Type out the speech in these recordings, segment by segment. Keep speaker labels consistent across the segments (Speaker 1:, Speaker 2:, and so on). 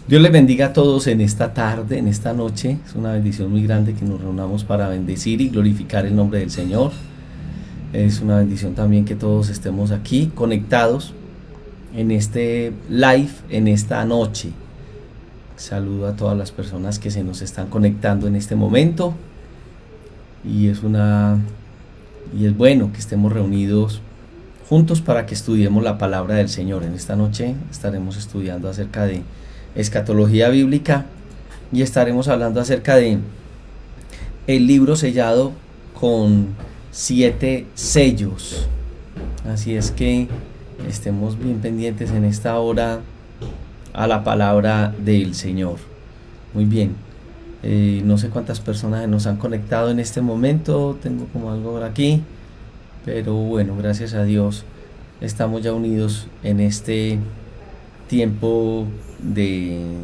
Speaker 1: Dios les bendiga a todos en esta tarde, en esta noche. Es una bendición muy grande que nos reunamos para bendecir y glorificar el nombre del Señor. Es una bendición también que todos estemos aquí conectados en este live, en esta noche. Saludo a todas las personas que se nos están conectando en este momento. Y es bueno que estemos reunidos juntos para que estudiemos la palabra del Señor. En esta noche estaremos estudiando acerca de escatología bíblica y estaremos hablando acerca de el libro sellado con 7 sellos. Así es que estemos bien pendientes en esta hora a la palabra del Señor. Muy bien, no sé cuántas personas nos han conectado en este momento, tengo como algo por aquí, pero bueno, gracias a Dios estamos ya unidos en este tiempo de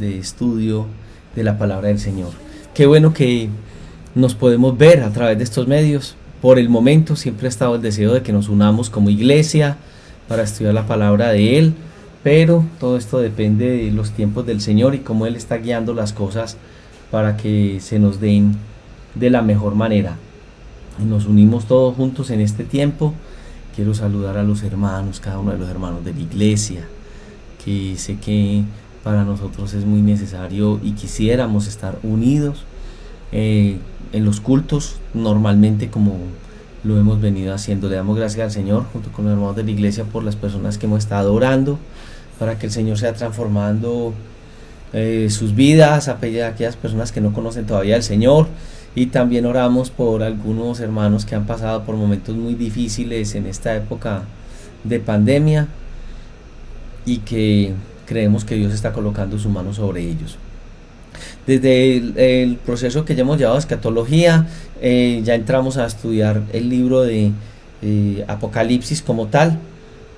Speaker 1: estudio de la palabra del Señor. Qué bueno que nos podemos ver a través de estos medios. Por el momento siempre ha estado el deseo de que nos unamos como iglesia para estudiar la palabra de Él, pero todo esto depende de los tiempos del Señor y cómo Él está guiando las cosas para que se nos den de la mejor manera. Y nos unimos todos juntos en este tiempo. Quiero saludar a los hermanos, cada uno de los hermanos de la iglesia, que sé que para nosotros es muy necesario y quisiéramos estar unidos en los cultos normalmente como lo hemos venido haciendo. Le damos gracias al Señor junto con los hermanos de la iglesia por las personas que hemos estado orando para que el Señor sea transformando sus vidas, a aquellas personas que no conocen todavía al Señor, y también oramos por algunos hermanos que han pasado por momentos muy difíciles en esta época de pandemia y que creemos que Dios está colocando su mano sobre ellos. Desde el proceso que ya hemos llevado a escatología, ya entramos a estudiar el libro de Apocalipsis como tal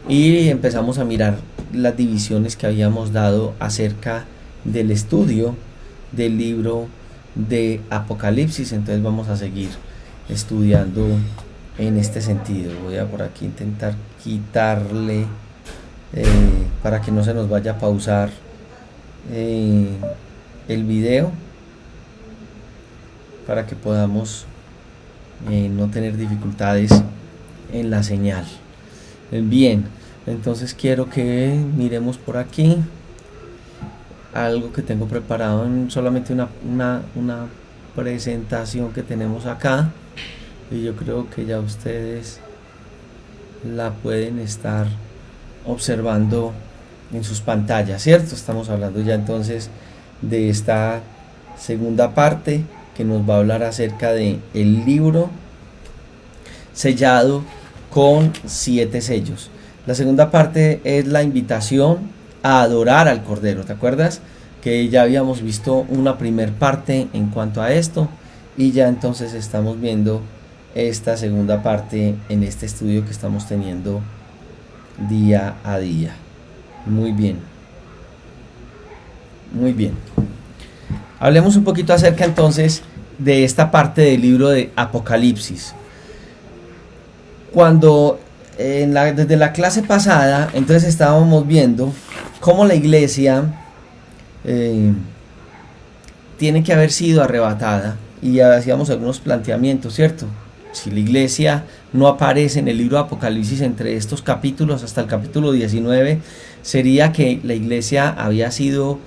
Speaker 1: y empezamos a mirar las divisiones que habíamos dado acerca del estudio del libro de Apocalipsis. Entonces vamos a seguir estudiando en este sentido. Voy a por aquí intentar quitarle para que no se nos vaya a pausar el video, para que podamos no tener dificultades en la señal. Bien, entonces quiero que miremos por aquí algo que tengo preparado, en solamente una presentación que tenemos acá, y yo creo que ya ustedes la pueden estar observando en sus pantallas, ¿cierto? Estamos hablando ya entonces de esta segunda parte que nos va a hablar acerca de el libro sellado con 7 sellos. La segunda parte es la invitación a adorar al Cordero. ¿Te acuerdas que ya habíamos visto una primer parte en cuanto a esto? Y ya entonces estamos viendo esta segunda parte en este estudio que estamos teniendo día a día. Muy bien. Muy bien. Hablemos un poquito acerca entonces de esta parte del libro de Apocalipsis. Cuando desde la clase pasada, entonces estábamos viendo cómo la iglesia tiene que haber sido arrebatada, y hacíamos algunos planteamientos, ¿cierto? Si la iglesia no aparece en el libro de Apocalipsis entre estos capítulos hasta el capítulo 19, sería que la iglesia había sido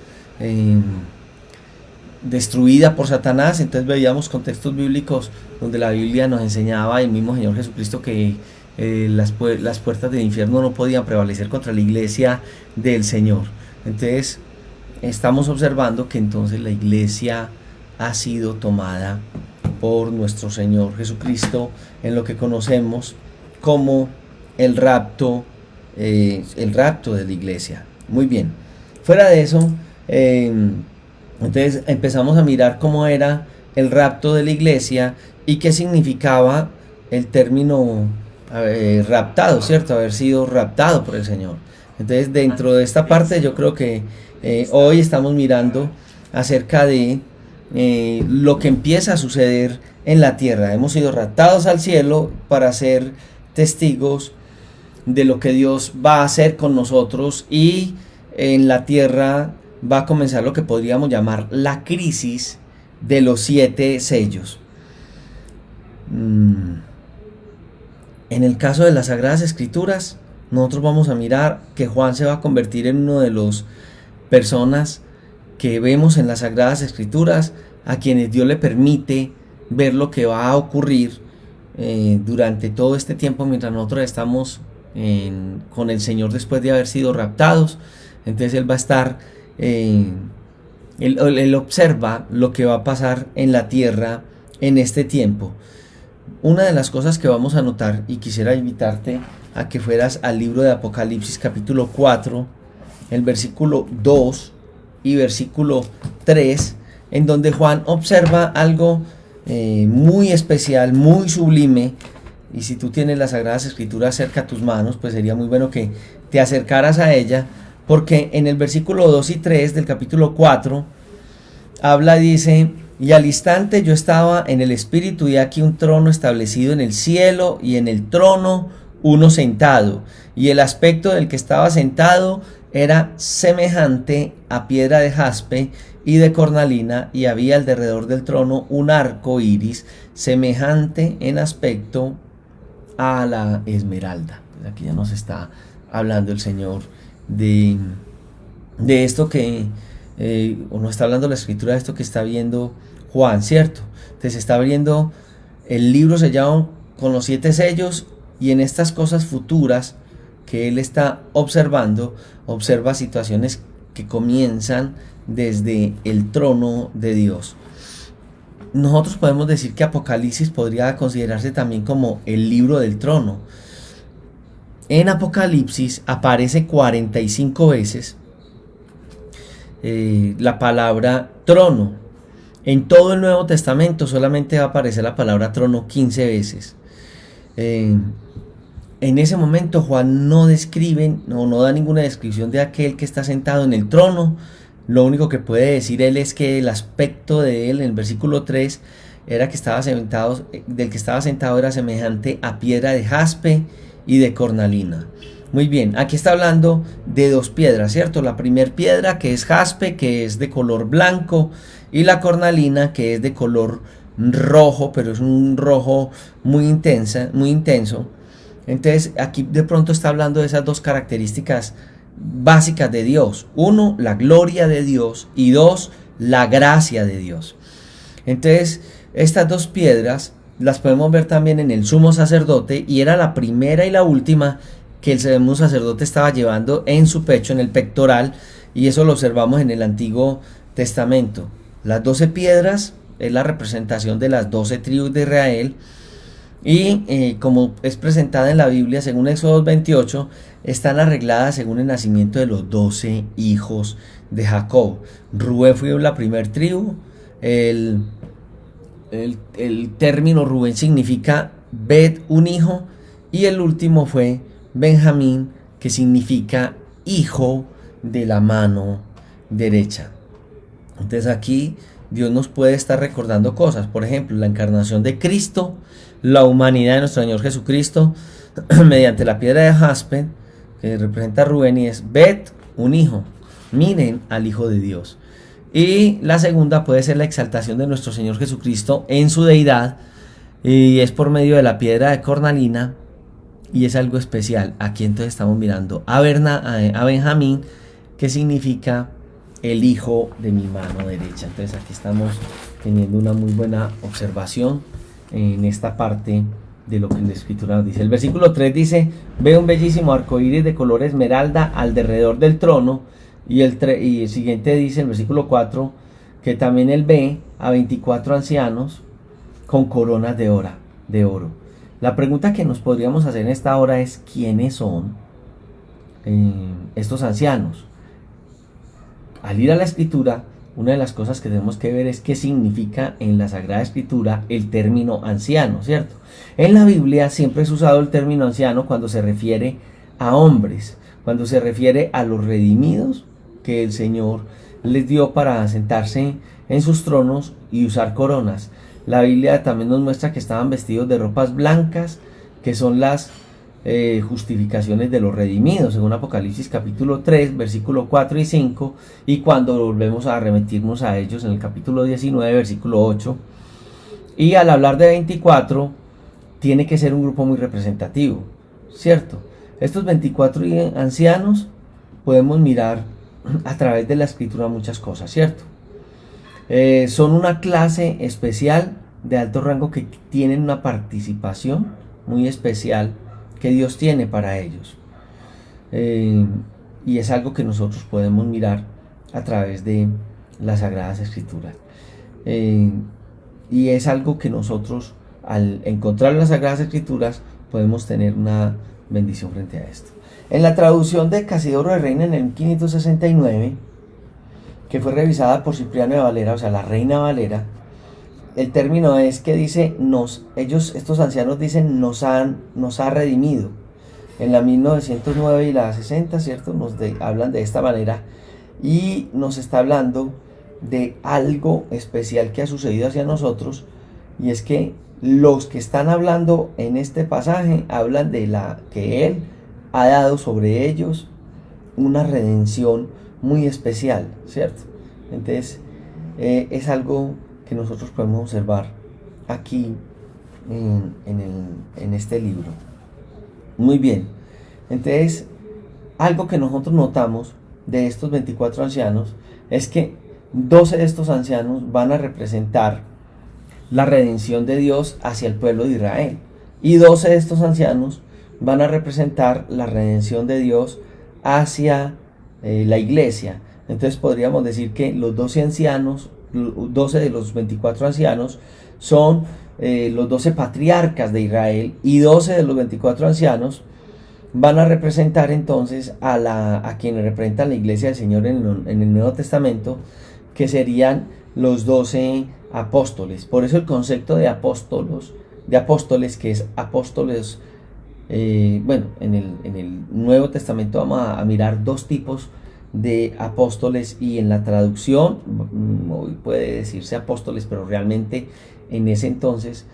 Speaker 1: destruida por Satanás. Entonces veíamos contextos bíblicos donde la Biblia nos enseñaba, el mismo Señor Jesucristo, que las puertas del infierno no podían prevalecer contra la iglesia del Señor. Entonces estamos observando que entonces la iglesia ha sido tomada por nuestro Señor Jesucristo en lo que conocemos como el rapto de la iglesia. Muy bien, fuera de eso, entonces empezamos a mirar cómo era el rapto de la iglesia y qué significaba el término raptado, ¿cierto? Haber sido raptado por el Señor. Entonces dentro de esta parte yo creo que hoy estamos mirando acerca de lo que empieza a suceder en la tierra. Hemos sido raptados al cielo para ser testigos de lo que Dios va a hacer con nosotros y en la tierra va a comenzar lo que podríamos llamar la crisis de los 7 sellos. En el caso de las Sagradas Escrituras, nosotros vamos a mirar que Juan se va a convertir en uno de los personas que vemos en las Sagradas Escrituras a quienes Dios le permite ver lo que va a ocurrir durante todo este tiempo mientras nosotros estamos con el Señor después de haber sido raptados. Entonces Él va a estar, él observa lo que va a pasar en la tierra en este tiempo. Una de las cosas que vamos a notar, y quisiera invitarte a que fueras al libro de Apocalipsis capítulo 4, el versículo 2 y versículo 3, en donde Juan observa algo muy especial, muy sublime. Y si tú tienes las Sagradas Escrituras cerca a tus manos, pues sería muy bueno que te acercaras a ella, porque en el versículo 2 y 3 del capítulo 4 habla, dice: y al instante yo estaba en el espíritu, y aquí un trono establecido en el cielo, y en el trono uno sentado, y el aspecto del que estaba sentado era semejante a piedra de jaspe y de cornalina, y había alrededor del trono un arco iris semejante en aspecto a la esmeralda. Pues aquí ya nos está hablando el Señor de esto que o nos está hablando la Escritura de esto que está viendo Juan, ¿cierto? Entonces está abriendo el libro sellado con los 7 sellos, y en estas cosas futuras que él está observando, observa situaciones que comienzan desde el trono de Dios. Nosotros podemos decir que Apocalipsis podría considerarse también como el libro del trono. En Apocalipsis aparece 45 veces la palabra trono. En todo el Nuevo Testamento solamente va a aparecer la palabra trono 15 veces. En ese momento Juan no describe, no da ninguna descripción de aquel que está sentado en el trono. Lo único que puede decir él es que el aspecto de él, en el versículo 3, era que estaba sentado, del que estaba sentado era semejante a piedra de jaspe y de cornalina. Muy bien, aquí está hablando de 2 piedras, ¿cierto? La primera piedra, que es jaspe, que es de color blanco, y la cornalina, que es de color rojo, pero es un rojo muy intenso. Entonces aquí de pronto está hablando de esas 2 características básicas de Dios: 1, la gloria de Dios, y 2, la gracia de Dios. Entonces estas 2 piedras las podemos ver también en el sumo sacerdote, y era la primera y la última que el sumo sacerdote estaba llevando en su pecho, en el pectoral, y eso lo observamos en el Antiguo Testamento. Las 12 piedras es la representación de las 12 tribus de Israel, y como es presentada en la Biblia según Éxodo 28, están arregladas según el nacimiento de los 12 hijos de Jacob. Rubén fue la primer tribu. El término Rubén significa Bet, un hijo, y el último fue Benjamín, que significa hijo de la mano derecha. Entonces aquí Dios nos puede estar recordando cosas, por ejemplo, la encarnación de Cristo, la humanidad de nuestro Señor Jesucristo, mediante la piedra de jaspe, que representa a Rubén, y es Bet, un hijo. Miren al Hijo de Dios. Y la segunda puede ser la exaltación de nuestro Señor Jesucristo en su deidad, y es por medio de la piedra de cornalina, y es algo especial. Aquí entonces estamos mirando a Benjamín, que significa el hijo de mi mano derecha. Entonces aquí estamos teniendo una muy buena observación en esta parte de lo que la Escritura nos dice. El versículo 3 dice: veo un bellísimo arco iris de color esmeralda alrededor del trono. Y el siguiente dice, el versículo 4, que también él ve a 24 ancianos con coronas de oro. La pregunta que nos podríamos hacer en esta hora es: ¿quiénes son estos ancianos? Al ir a la Escritura, una de las cosas que tenemos que ver es qué significa en la Sagrada Escritura el término anciano, ¿cierto? En la Biblia siempre es usado el término anciano cuando se refiere a hombres, cuando se refiere a los redimidos que el Señor les dio para sentarse en sus tronos y usar coronas. La Biblia también nos muestra que estaban vestidos de ropas blancas, que son las justificaciones de los redimidos, según Apocalipsis capítulo 3, versículo 4 y 5, y cuando volvemos a remitirnos a ellos en el capítulo 19, versículo 8. Y al hablar de 24, tiene que ser un grupo muy representativo, ¿cierto? Estos 24 ancianos podemos mirar a través de la escritura muchas cosas, ¿cierto? Son una clase especial de alto rango que tienen una participación muy especial que Dios tiene para ellos. Y es algo que nosotros podemos mirar a través de las Sagradas Escrituras. Y es algo que nosotros, al encontrar las Sagradas Escrituras, podemos tener una bendición frente a esto. En la traducción de Casidoro de Reina en el 1569, que fue revisada por Cipriano de Valera, o sea, la Reina Valera, el término es que dice, estos ancianos dicen, nos ha redimido. En la 1909 y la 60, ¿cierto? Hablan de esta manera y nos está hablando de algo especial que ha sucedido hacia nosotros, y es que los que están hablando en este pasaje hablan de que Él ha dado sobre ellos una redención muy especial, ¿cierto? Entonces es algo que nosotros podemos observar aquí en este libro. Muy bien, entonces algo que nosotros notamos de estos 24 ancianos es que 12 de estos ancianos van a representar la redención de Dios hacia el pueblo de Israel, y 12 de estos ancianos van a representar la redención de Dios hacia la iglesia. Entonces podríamos decir que los 12 ancianos, 12 de los 24 ancianos son los 12 patriarcas de Israel, y 12 de los 24 ancianos van a representar entonces a quienes representan la iglesia del Señor en el Nuevo Testamento, que serían los 12 apóstoles. Por eso el concepto de apóstoles, que es apóstoles, en el Nuevo Testamento vamos a mirar dos tipos de apóstoles, y en la traducción hoy puede decirse apóstoles, pero realmente en ese entonces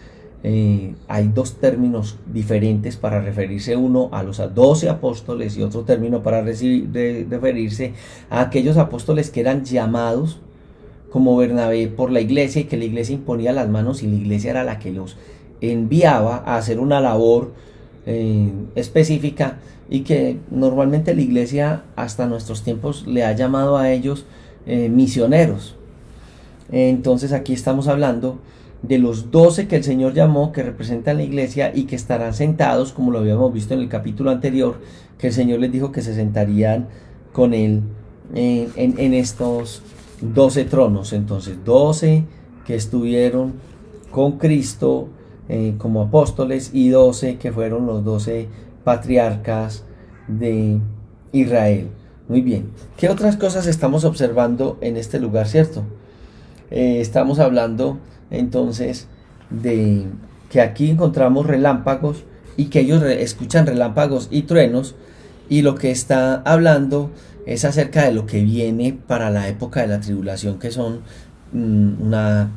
Speaker 1: hay dos términos diferentes para referirse, uno a los 12 apóstoles y otro término para referirse a aquellos apóstoles que eran llamados como Bernabé por la iglesia, y que la iglesia imponía las manos y la iglesia era la que los enviaba a hacer una labor específica, y que normalmente la iglesia hasta nuestros tiempos le ha llamado a ellos misioneros. Entonces aquí estamos hablando de los 12 que el Señor llamó, que representan la iglesia y que estarán sentados, como lo habíamos visto en el capítulo anterior, que el Señor les dijo que se sentarían con Él en estos 12 tronos. Entonces 12 que estuvieron con Cristo como apóstoles, y 12 que fueron los 12 patriarcas de Israel. Muy bien, ¿qué otras cosas estamos observando en este lugar, cierto? Estamos hablando entonces de que aquí encontramos relámpagos, y que ellos escuchan relámpagos y truenos, y lo que está hablando es acerca de lo que viene para la época de la tribulación, que son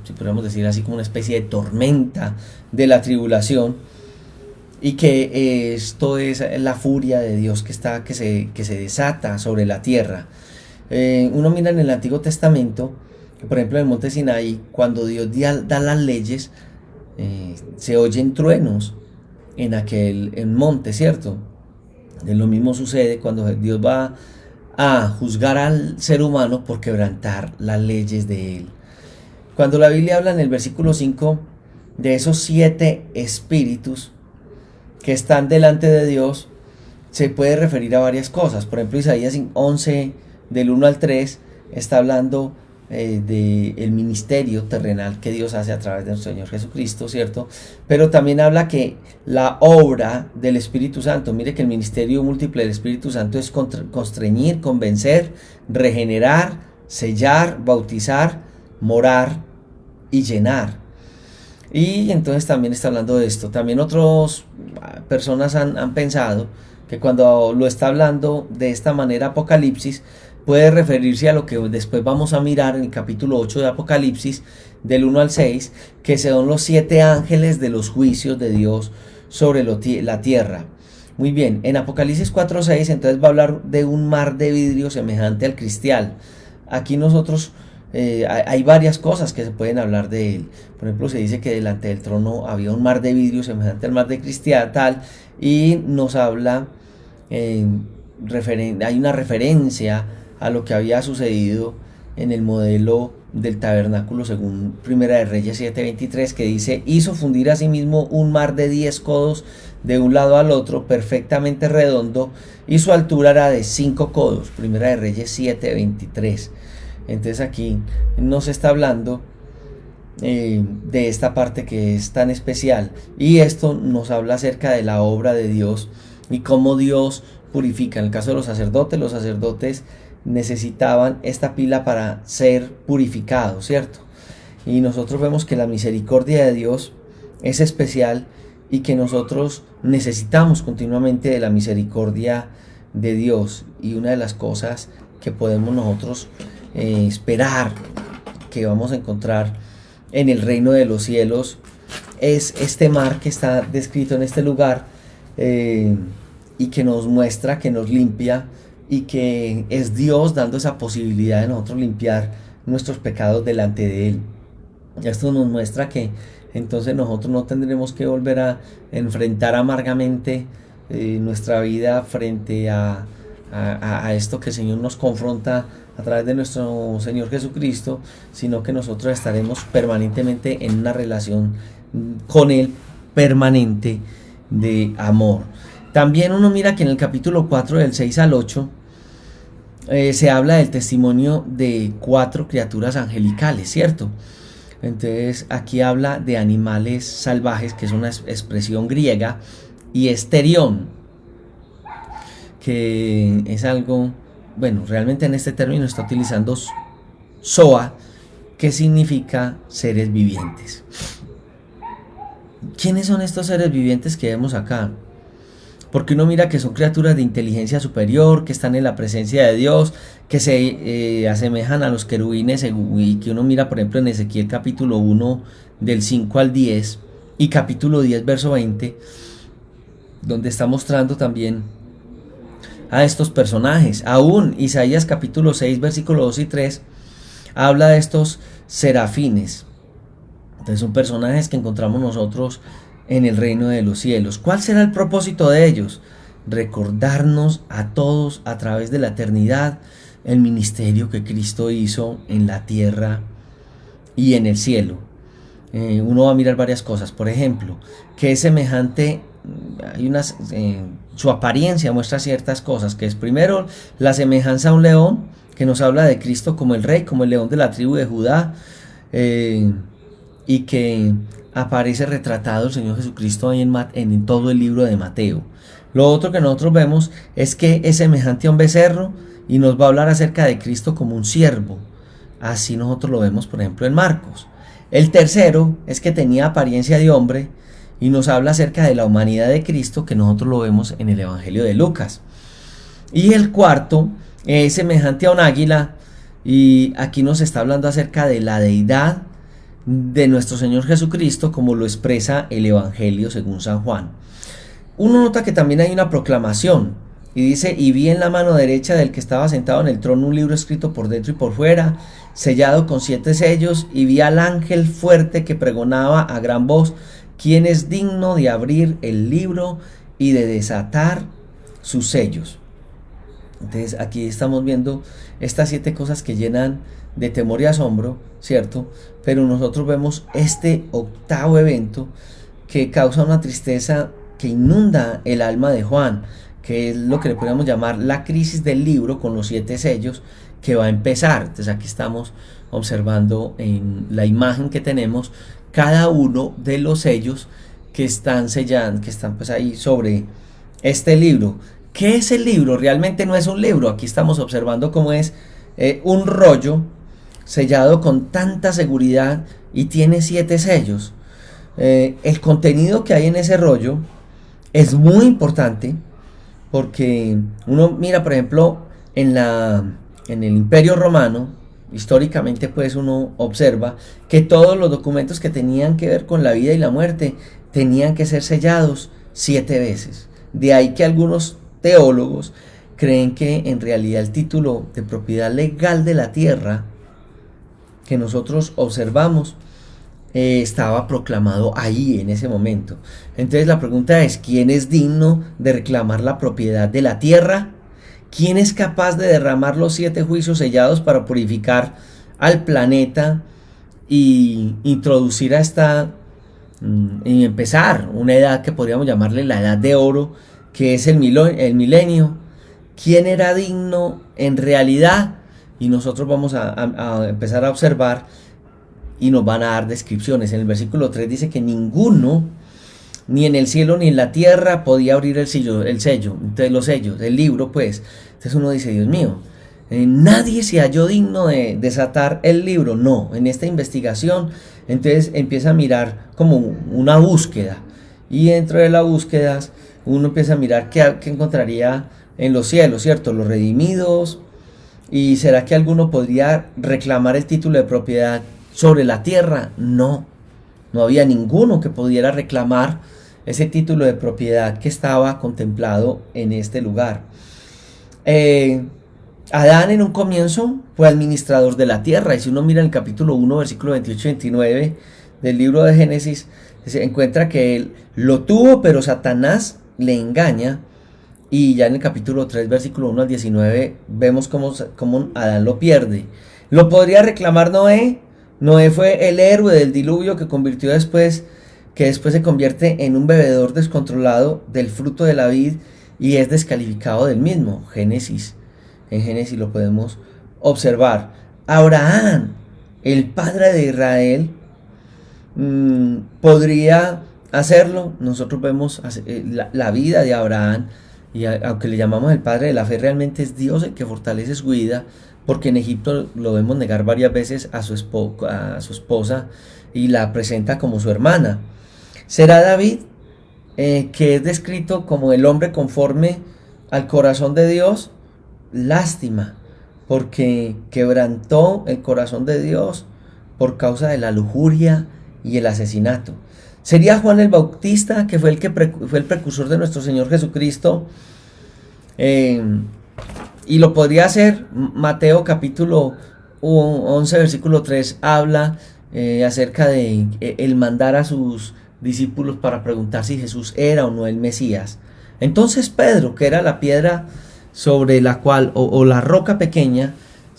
Speaker 1: si podemos decir así, como una especie de tormenta de la tribulación, y que esto es la furia de Dios que se desata sobre la tierra. Uno mira en el Antiguo Testamento, por ejemplo en el monte Sinaí, cuando Dios da las leyes, se oyen truenos en monte, ¿cierto? Lo mismo sucede cuando Dios va a juzgar al ser humano por quebrantar las leyes de él. Cuando la Biblia habla en el versículo 5 de esos 7 espíritus que están delante de Dios, se puede referir a varias cosas. Por ejemplo, Isaías 11 del 1 al 3 está hablando del ministerio terrenal que Dios hace a través de nuestro Señor Jesucristo, ¿cierto? Pero también habla que la obra del Espíritu Santo, mire que el ministerio múltiple del Espíritu Santo es constreñir, convencer, regenerar, sellar, bautizar, morar y llenar. Y entonces también está hablando de esto. También otras personas han pensado que cuando lo está hablando de esta manera Apocalipsis, puede referirse a lo que después vamos a mirar en el capítulo 8 de Apocalipsis, del 1 al 6, que son los 7 ángeles de los juicios de Dios sobre la tierra. Muy bien, en Apocalipsis 4:6 entonces va a hablar de un mar de vidrio semejante al cristal. Aquí nosotros hay varias cosas que se pueden hablar de él. Por ejemplo, se dice que delante del trono había un mar de vidrio semejante al mar de cristal, tal, y nos habla, hay una referencia a lo que había sucedido en el modelo del tabernáculo según Primera de Reyes 7:23, que dice: hizo fundir a sí mismo un mar de 10 codos de un lado al otro, perfectamente redondo, y su altura era de 5 codos. Primera de Reyes 7:23. Entonces aquí nos está hablando de esta parte que es tan especial, y esto nos habla acerca de la obra de Dios y cómo Dios purifica. En el caso de los sacerdotes necesitaban esta pila para ser purificados, ¿cierto? Y nosotros vemos que la misericordia de Dios es especial y que nosotros necesitamos continuamente de la misericordia de Dios. Y una de las cosas que podemos nosotros esperar que vamos a encontrar en el reino de los cielos es este mar que está descrito en este lugar, y que nos muestra, que nos limpia, y que es Dios dando esa posibilidad de nosotros limpiar nuestros pecados delante de Él. Esto nos muestra que entonces nosotros no tendremos que volver a enfrentar amargamente nuestra vida frente a esto que el Señor nos confronta a través de nuestro Señor Jesucristo, sino que nosotros estaremos permanentemente en una relación con Él permanente de amor. También uno mira que en el capítulo 4 del 6 al 8 se habla del testimonio de 4 criaturas angelicales, ¿cierto? Entonces aquí habla de animales salvajes, que es una expresión griega, y esterión, que es algo, bueno, realmente en este término está utilizando zoa, que significa seres vivientes. ¿Quiénes son estos seres vivientes que vemos acá? Porque uno mira que son criaturas de inteligencia superior, que están en la presencia de Dios, que se asemejan a los querubines, y que uno mira por ejemplo en Ezequiel capítulo 1 del 5 al 10 y capítulo 10 verso 20, donde está mostrando también a estos personajes. Aún Isaías capítulo 6 versículo 2 y 3 habla de estos serafines. Entonces son personajes que encontramos nosotros en el reino de los cielos. ¿Cuál será el propósito de ellos? Recordarnos a todos a través de la eternidad el ministerio que Cristo hizo en la tierra y en el cielo. Uno va a mirar varias cosas. Por ejemplo, que es semejante, su apariencia muestra ciertas cosas, que es primero la semejanza a un león, que nos habla de Cristo como el rey, como el león de la tribu de Judá, y que aparece retratado el Señor Jesucristo ahí en todo el libro de Mateo. Lo otro que nosotros vemos es que es semejante a un becerro, y nos va a hablar acerca de Cristo como un siervo. Así nosotros lo vemos por ejemplo en Marcos. El tercero es que tenía apariencia de hombre, y nos habla acerca de la humanidad de Cristo, que nosotros lo vemos en el Evangelio de Lucas. Y el cuarto es semejante a un águila, y aquí nos está hablando acerca de la deidad de nuestro Señor Jesucristo, como lo expresa el Evangelio según San Juan. Uno nota que también hay una proclamación, y dice: y vi en la mano derecha del que estaba sentado en el trono un libro escrito por dentro y por fuera, sellado con 7 sellos, y vi al ángel fuerte que pregonaba a gran voz: ¿quién es digno de abrir el libro y de desatar sus sellos? Entonces aquí estamos viendo estas 7 cosas que llenan de temor y asombro, ¿cierto? Pero nosotros vemos este octavo evento que causa una tristeza que inunda el alma de Juan, que es lo que le podríamos llamar la crisis del libro con los 7 sellos que va a empezar. Entonces aquí estamos observando en la imagen que tenemos cada uno de los sellos que están sellando, que están pues ahí sobre este libro. ¿Qué es el libro? Realmente no es un libro. Aquí estamos observando cómo es un rollo sellado con tanta seguridad y tiene 7 sellos. El contenido que hay en ese rollo es muy importante, porque uno mira por ejemplo en el Imperio Romano, históricamente pues uno observa que todos los documentos que tenían que ver con la vida y la muerte tenían que ser sellados 7 veces. De ahí que algunos teólogos creen que en realidad el título de propiedad legal de la tierra que nosotros observamos estaba proclamado ahí en ese momento. Entonces la pregunta es, ¿quién es digno de reclamar la propiedad de la tierra? ¿Quién es capaz de derramar los 7 juicios sellados para purificar al planeta y introducir a y empezar una edad que podríamos llamarle la edad de oro, que es el milenio? ¿Quién era digno en realidad? Y nosotros vamos a empezar a observar y nos van a dar descripciones. En el versículo 3 dice que ninguno, ni en el cielo ni en la tierra, podía abrir el sello, entonces los sellos, el libro, pues. Entonces uno dice, Dios mío, nadie se halló digno de desatar el libro. No, en esta investigación, entonces empieza a mirar como una búsqueda. Y dentro de las búsquedas, uno empieza a mirar qué encontraría en los cielos, ¿cierto? Los redimidos. ¿Y será que alguno podría reclamar el título de propiedad sobre la tierra? No, no había ninguno que pudiera reclamar ese título de propiedad que estaba contemplado en este lugar. Adán en un comienzo fue administrador de la tierra, y si uno mira el capítulo 1, versículo 28 y 29 del libro de Génesis, se encuentra que él lo tuvo, pero Satanás le engaña. Y ya en el capítulo 3, versículo 1 al 19, vemos cómo Adán lo pierde. ¿Lo podría reclamar Noé? Noé fue el héroe del diluvio que después se convierte en un bebedor descontrolado del fruto de la vid y es descalificado del mismo. En Génesis lo podemos observar. Abraham, el padre de Israel, podría hacerlo. Nosotros vemos la vida de Abraham. Y aunque le llamamos el padre de la fe, realmente es Dios el que fortalece su vida, porque en Egipto lo vemos negar varias veces a su esposa y la presenta como su hermana. ¿Será David, que es descrito como el hombre conforme al corazón de Dios? Lástima, porque quebrantó el corazón de Dios por causa de la lujuria y el asesinato. ¿Sería Juan el Bautista, que fue el precursor de nuestro Señor Jesucristo? Y lo podría hacer. Mateo capítulo 11, versículo 3 habla acerca de el mandar a sus discípulos para preguntar si Jesús era o no el Mesías. Entonces Pedro, que era la piedra sobre la cual, o la roca pequeña,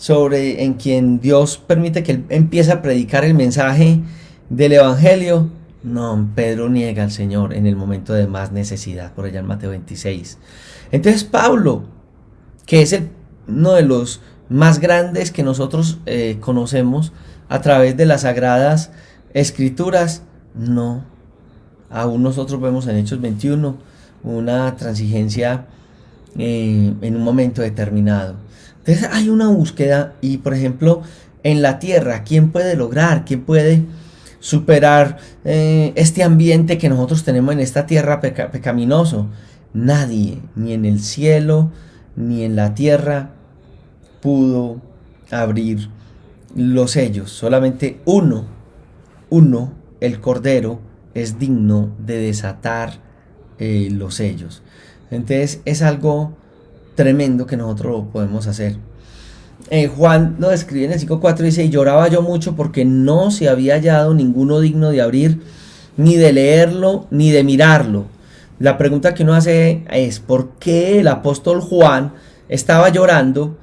Speaker 1: en quien Dios permite que él empiece a predicar el mensaje del Evangelio, no, Pedro niega al Señor en el momento de más necesidad, por allá en Mateo 26. Entonces Pablo, que es uno de los más grandes que nosotros conocemos a través de las Sagradas Escrituras, no. Aún nosotros vemos en Hechos 21 una transigencia en un momento determinado. Entonces hay una búsqueda, y por ejemplo en la tierra, ¿quién puede lograr? ¿Quién puede superar este ambiente que nosotros tenemos en esta tierra pecaminoso? Nadie, ni en el cielo ni en la tierra, pudo abrir los sellos. Solamente uno, el Cordero, es digno de desatar los sellos. Entonces es algo tremendo que nosotros podemos hacer. Juan lo describe en el 5:4, dice: y lloraba yo mucho porque no se había hallado ninguno digno de abrir, ni de leerlo, ni de mirarlo. La pregunta que uno hace es: ¿por qué el apóstol Juan estaba llorando?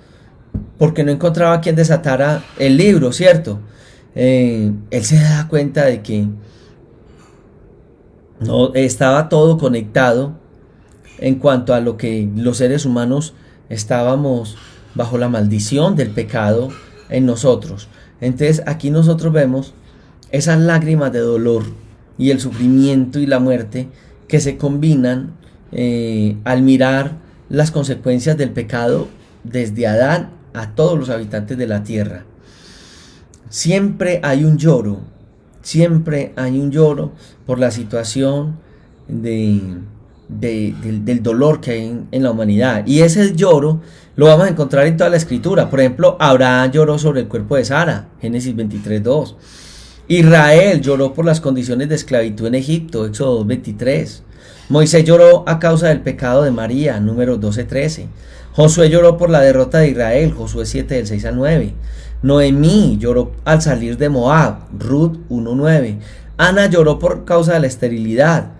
Speaker 1: Porque no encontraba quien desatara el libro, ¿cierto? Él se da cuenta de que no estaba todo conectado en cuanto a lo que los seres humanos estábamos bajo la maldición del pecado en nosotros. Entonces aquí nosotros vemos esas lágrimas de dolor y el sufrimiento y la muerte que se combinan al mirar las consecuencias del pecado desde Adán a todos los habitantes de la tierra. Siempre hay un lloro por la situación del dolor que hay en la humanidad, y ese lloro lo vamos a encontrar en toda la escritura. Por ejemplo, Abraham lloró sobre el cuerpo de Sara, Génesis 23:2. Israel lloró por las condiciones de esclavitud en Egipto, Éxodo 2:23. Moisés lloró a causa del pecado de María, Números 12:13. Josué lloró por la derrota de Israel, Josué 7 del 6 al 9. Noemí lloró al salir de Moab, Ruth 1:9. Ana lloró por causa de la esterilidad,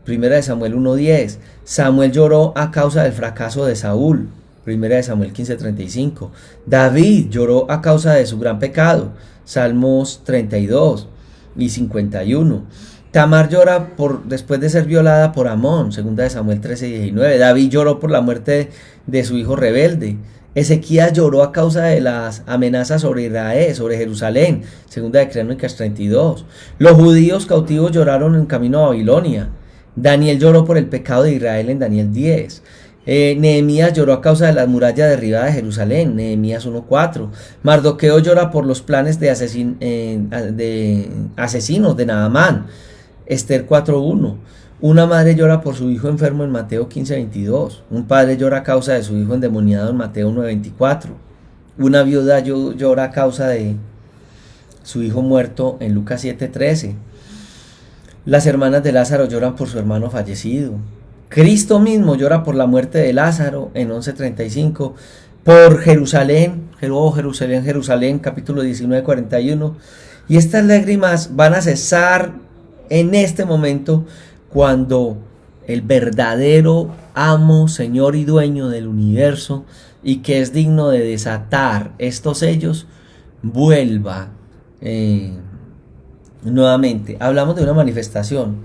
Speaker 1: Primera de Samuel 1:10. Samuel lloró a causa del fracaso de Saúl, Primera de Samuel 15:35. David lloró a causa de su gran pecado, Salmos 32 y 51. Tamar llora después de ser violada por Amón, Segunda de Samuel 13:19. David lloró por la muerte de su hijo rebelde. Ezequías lloró a causa de las amenazas sobre Israel, sobre Jerusalén, Segunda de Crónicas 32. Los judíos cautivos lloraron en camino a Babilonia. Daniel lloró por el pecado de Israel en Daniel 10. Nehemías lloró a causa de las murallas derribadas de Jerusalén, Nehemías 1:4. Mardoqueo llora por los planes de asesinos de Naamán, Esther 4:1. Una madre llora por su hijo enfermo en Mateo 15:22. Un padre llora a causa de su hijo endemoniado en Mateo 9:24. Una viuda llora a causa de su hijo muerto en Lucas 7:13. Las hermanas de Lázaro lloran por su hermano fallecido. Cristo mismo llora por la muerte de Lázaro en 11:35. Por Jerusalén, oh Jerusalén, Jerusalén, capítulo 19:41. Y estas lágrimas van a cesar en este momento cuando el verdadero amo, Señor y dueño del universo y que es digno de desatar estos sellos, vuelva nuevamente. Hablamos de una manifestación.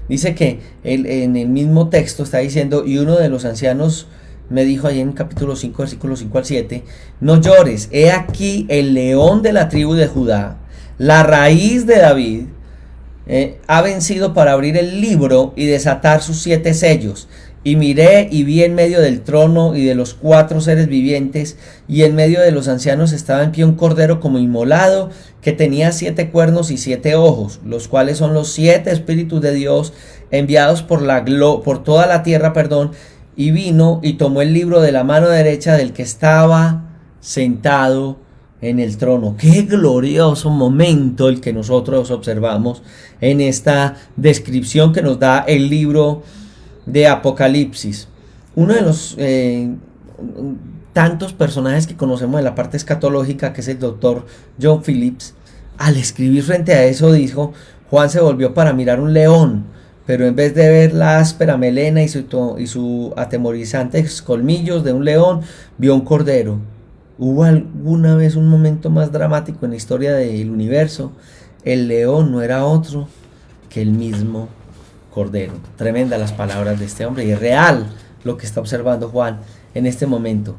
Speaker 1: Dice que en el mismo texto está diciendo, y uno de los ancianos me dijo ahí en capítulo 5, versículos 5 al 7, no llores, he aquí el león de la tribu de Judá, la raíz de David, ha vencido para abrir el libro y desatar sus 7 sellos. Y miré y vi en medio del trono y de los 4 seres vivientes, y en medio de los ancianos estaba en pie un cordero como inmolado, que tenía 7 cuernos y 7 ojos, los cuales son los 7 espíritus de Dios enviados por toda la tierra, y vino y tomó el libro de la mano derecha del que estaba sentado en el trono. Qué glorioso momento el que nosotros observamos en esta descripción que nos da el libro de Apocalipsis. Uno de los tantos personajes que conocemos de la parte escatológica, que es el doctor John Phillips, al escribir frente a eso dijo, Juan se volvió para mirar un león, pero en vez de ver la áspera melena y su atemorizantes colmillos de un león, vio un cordero. ¿Hubo alguna vez un momento más dramático en la historia del universo? El león no era otro que el mismo cordero. Tremenda las palabras de este hombre y es real lo que está observando Juan en este momento.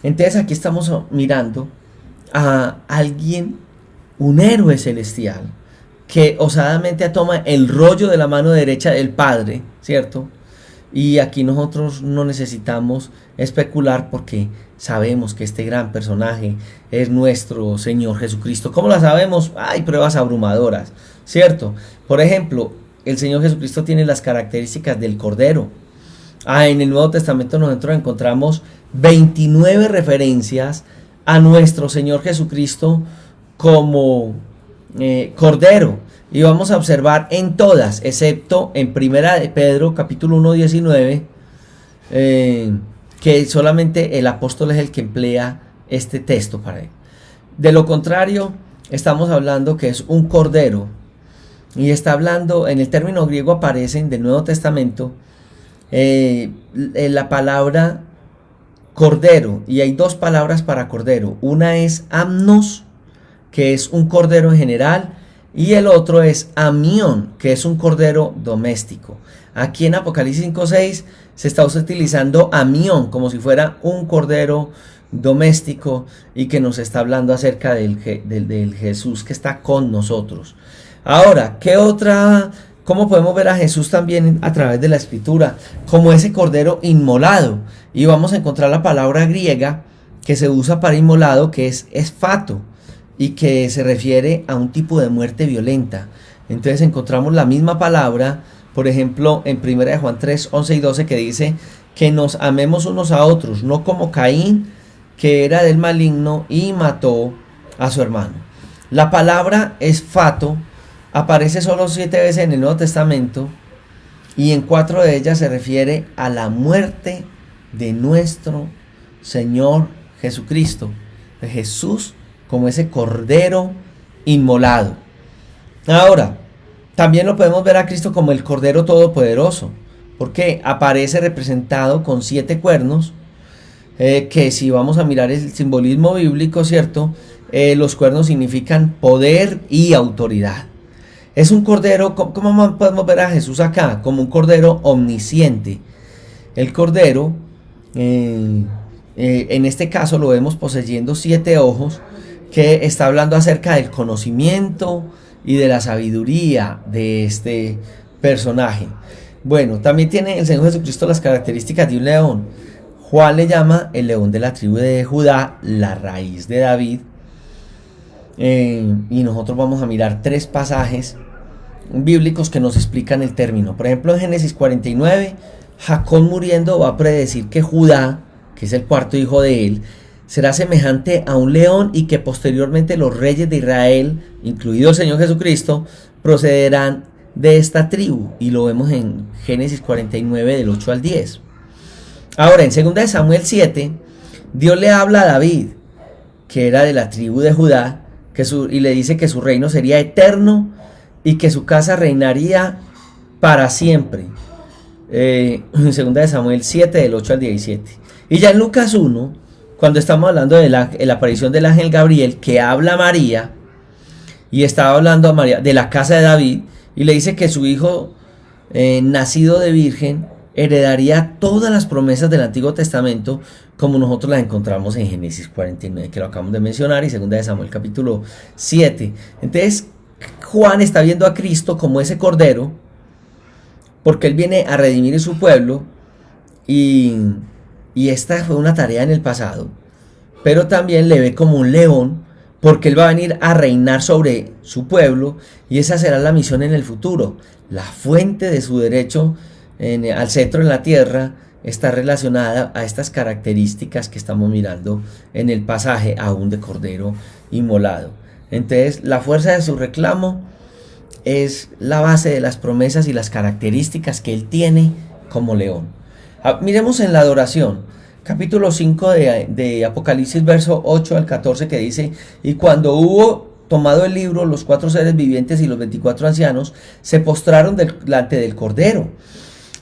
Speaker 1: Entonces aquí estamos mirando a alguien, un héroe celestial, que osadamente toma el rollo de la mano derecha del Padre, ¿cierto? Y aquí nosotros no necesitamos especular porque sabemos que este gran personaje es nuestro Señor Jesucristo. ¿Cómo lo sabemos? Hay pruebas abrumadoras, ¿cierto? Por ejemplo, el Señor Jesucristo tiene las características del Cordero. En el Nuevo Testamento nosotros encontramos 29 referencias a nuestro Señor Jesucristo como Cordero. Y vamos a observar en todas, excepto en Primera de Pedro, capítulo 1, 19, que solamente el apóstol es el que emplea este texto para él. De lo contrario, estamos hablando que es un cordero, y está hablando, en el término griego aparecen del Nuevo Testamento la palabra cordero, y hay 2 palabras para cordero. Una es amnos, que es un cordero en general, y el otro es amión, que es un cordero doméstico. Aquí en Apocalipsis 5:6 se está utilizando amión como si fuera un cordero doméstico y que nos está hablando acerca del Jesús que está con nosotros. Ahora, ¿cómo podemos ver a Jesús también a través de la Escritura? Como ese cordero inmolado. Y vamos a encontrar la palabra griega que se usa para inmolado, que es esfato, y que se refiere a un tipo de muerte violenta. Entonces encontramos la misma palabra, por ejemplo, en 1 de Juan 3, 11 y 12, que dice que nos amemos unos a otros, no como Caín, que era del maligno y mató a su hermano. La palabra esfato aparece solo 7 veces en el Nuevo Testamento, y en 4 de ellas se refiere a la muerte de nuestro Señor Jesucristo, de Jesús como ese cordero inmolado. Ahora, también lo podemos ver a Cristo como el Cordero Todopoderoso, porque aparece representado con 7 cuernos, que si vamos a mirar el simbolismo bíblico, ¿cierto? Los cuernos significan poder y autoridad. Es un cordero, ¿cómo podemos ver a Jesús acá? Como un cordero omnisciente. El cordero, en este caso lo vemos poseyendo 7 ojos, que está hablando acerca del conocimiento y de la sabiduría de este personaje. Bueno, también tiene el Señor Jesucristo las características de un león. Juan le llama el león de la tribu de Judá, la raíz de David. Y nosotros vamos a mirar 3 pasajes bíblicos que nos explican el término. Por ejemplo, en Génesis 49, Jacob muriendo va a predecir que Judá, que es el 4º hijo de él, será semejante a un león y que posteriormente los reyes de Israel, incluido el Señor Jesucristo, procederán de esta tribu, y lo vemos en Génesis 49 del 8 al 10. Ahora, en 2 de Samuel 7, Dios le habla a David, que era de la tribu de Judá, y le dice que su reino sería eterno y que su casa reinaría para siempre. En 2 de Samuel 7 del 8 al 17. Y ya en Lucas 1, cuando estamos hablando de la aparición del ángel Gabriel, que habla a María, y estaba hablando a María de la casa de David, y le dice que su hijo, nacido de virgen, heredaría todas las promesas del Antiguo Testamento, como nosotros las encontramos en Génesis 49, que lo acabamos de mencionar, y 2 de Samuel capítulo 7. Entonces, Juan está viendo a Cristo como ese cordero, porque él viene a redimir a su pueblo, y esta fue una tarea en el pasado, pero también le ve como un león, porque él va a venir a reinar sobre su pueblo, y esa será la misión en el futuro. La fuente de su derecho al cetro en la tierra está relacionada a estas características que estamos mirando en el pasaje aún de cordero inmolado. Entonces, la fuerza de su reclamo es la base de las promesas y las características que él tiene como león. Miremos en la adoración, capítulo 5 de Apocalipsis, verso 8 al 14, que dice: y cuando hubo tomado el libro, los 4 seres vivientes y los 24 ancianos se postraron delante del cordero.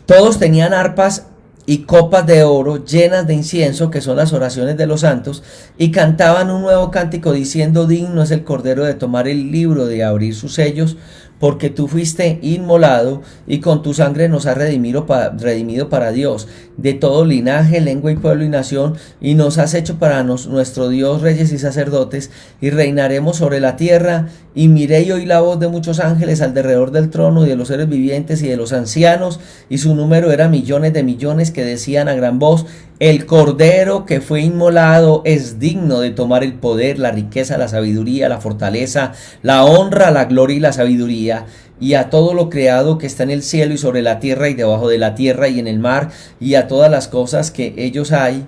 Speaker 1: Todos tenían arpas y copas de oro llenas de incienso, que son las oraciones de los santos, y cantaban un nuevo cántico diciendo: digno es el cordero de tomar el libro, de abrir sus sellos, porque tú fuiste inmolado y con tu sangre nos has redimido para Dios de todo linaje, lengua y pueblo y nación, y nos has hecho para nuestro Dios reyes y sacerdotes, y reinaremos sobre la tierra. Y miré y oí la voz de muchos ángeles alrededor del trono, y de los seres vivientes y de los ancianos, y su número era millones de millones, que decían a gran voz: el cordero que fue inmolado es digno de tomar el poder, la riqueza, la sabiduría, la fortaleza, la honra, la gloria y la sabiduría. Y a todo lo creado que está en el cielo y sobre la tierra y debajo de la tierra y en el mar, y a todas las cosas que ellos hay,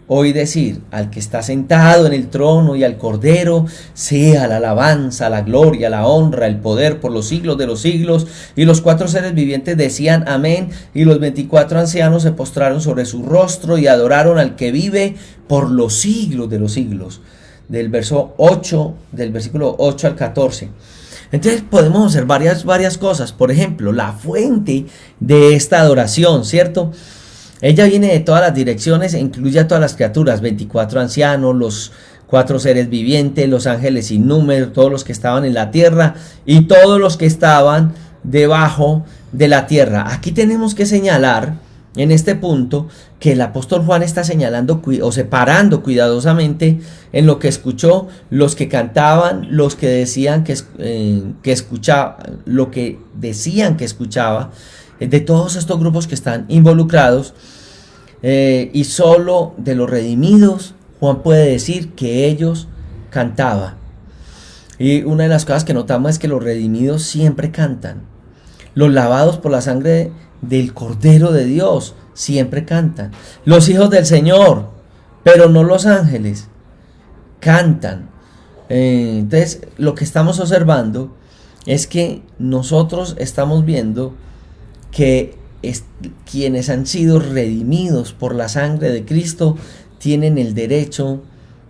Speaker 1: oí decir: al que está sentado en el trono y al cordero sea la alabanza, la gloria, la honra, el poder por los siglos de los siglos. Y los 4 seres vivientes decían: amén. Y los 24 ancianos se postraron sobre su rostro y adoraron al que vive por los siglos de los siglos. Del versículo 8 al 14. Entonces podemos observar varias cosas. Por ejemplo, la fuente de esta adoración, ¿cierto? Ella viene de todas las direcciones e incluye a todas las criaturas: 24 ancianos, los 4 seres vivientes, los ángeles sin número, todos los que estaban en la tierra y todos los que estaban debajo de la tierra. Aquí tenemos que señalar en este punto que el apóstol Juan está señalando o separando cuidadosamente en lo que escuchó, los que cantaban, los que decían que escuchaba, lo que decían que escuchaba, de todos estos grupos que están involucrados, y solo de los redimidos Juan puede decir que ellos cantaban. Y una de las cosas que notamos es que los redimidos siempre cantan. Los lavados por la sangre del Cordero de Dios siempre cantan. Los hijos del Señor, pero no los ángeles, cantan. Entonces, lo que estamos observando es que nosotros estamos viendo que quienes han sido redimidos por la sangre de Cristo tienen el derecho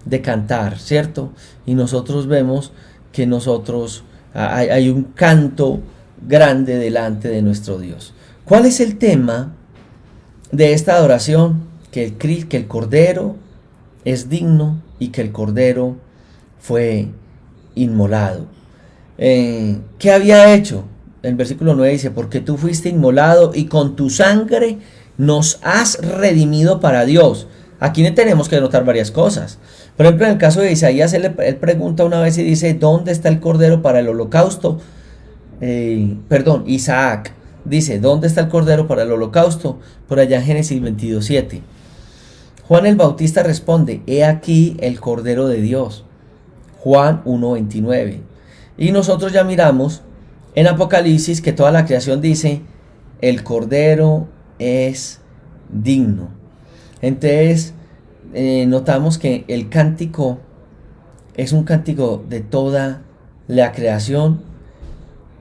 Speaker 1: de cantar, ¿cierto? Y nosotros vemos que hay un canto grande delante de nuestro Dios. ¿Cuál es el tema de esta adoración? Que el Cordero es digno y que el Cordero fue inmolado. ¿Qué había hecho? El versículo 9 dice: porque tú fuiste inmolado y con tu sangre nos has redimido para Dios. Aquí tenemos que notar varias cosas. Por ejemplo, en el caso de Isaías, él pregunta una vez y dice: ¿dónde está el Cordero para el holocausto? Isaac dice: ¿dónde está el Cordero para el holocausto? Por allá en Génesis 22:7. Juan el Bautista responde: he aquí el Cordero de Dios. Juan 1:29. Y nosotros ya miramos en Apocalipsis que toda la creación dice: el Cordero es digno. Entonces notamos que el cántico es un cántico de toda la creación,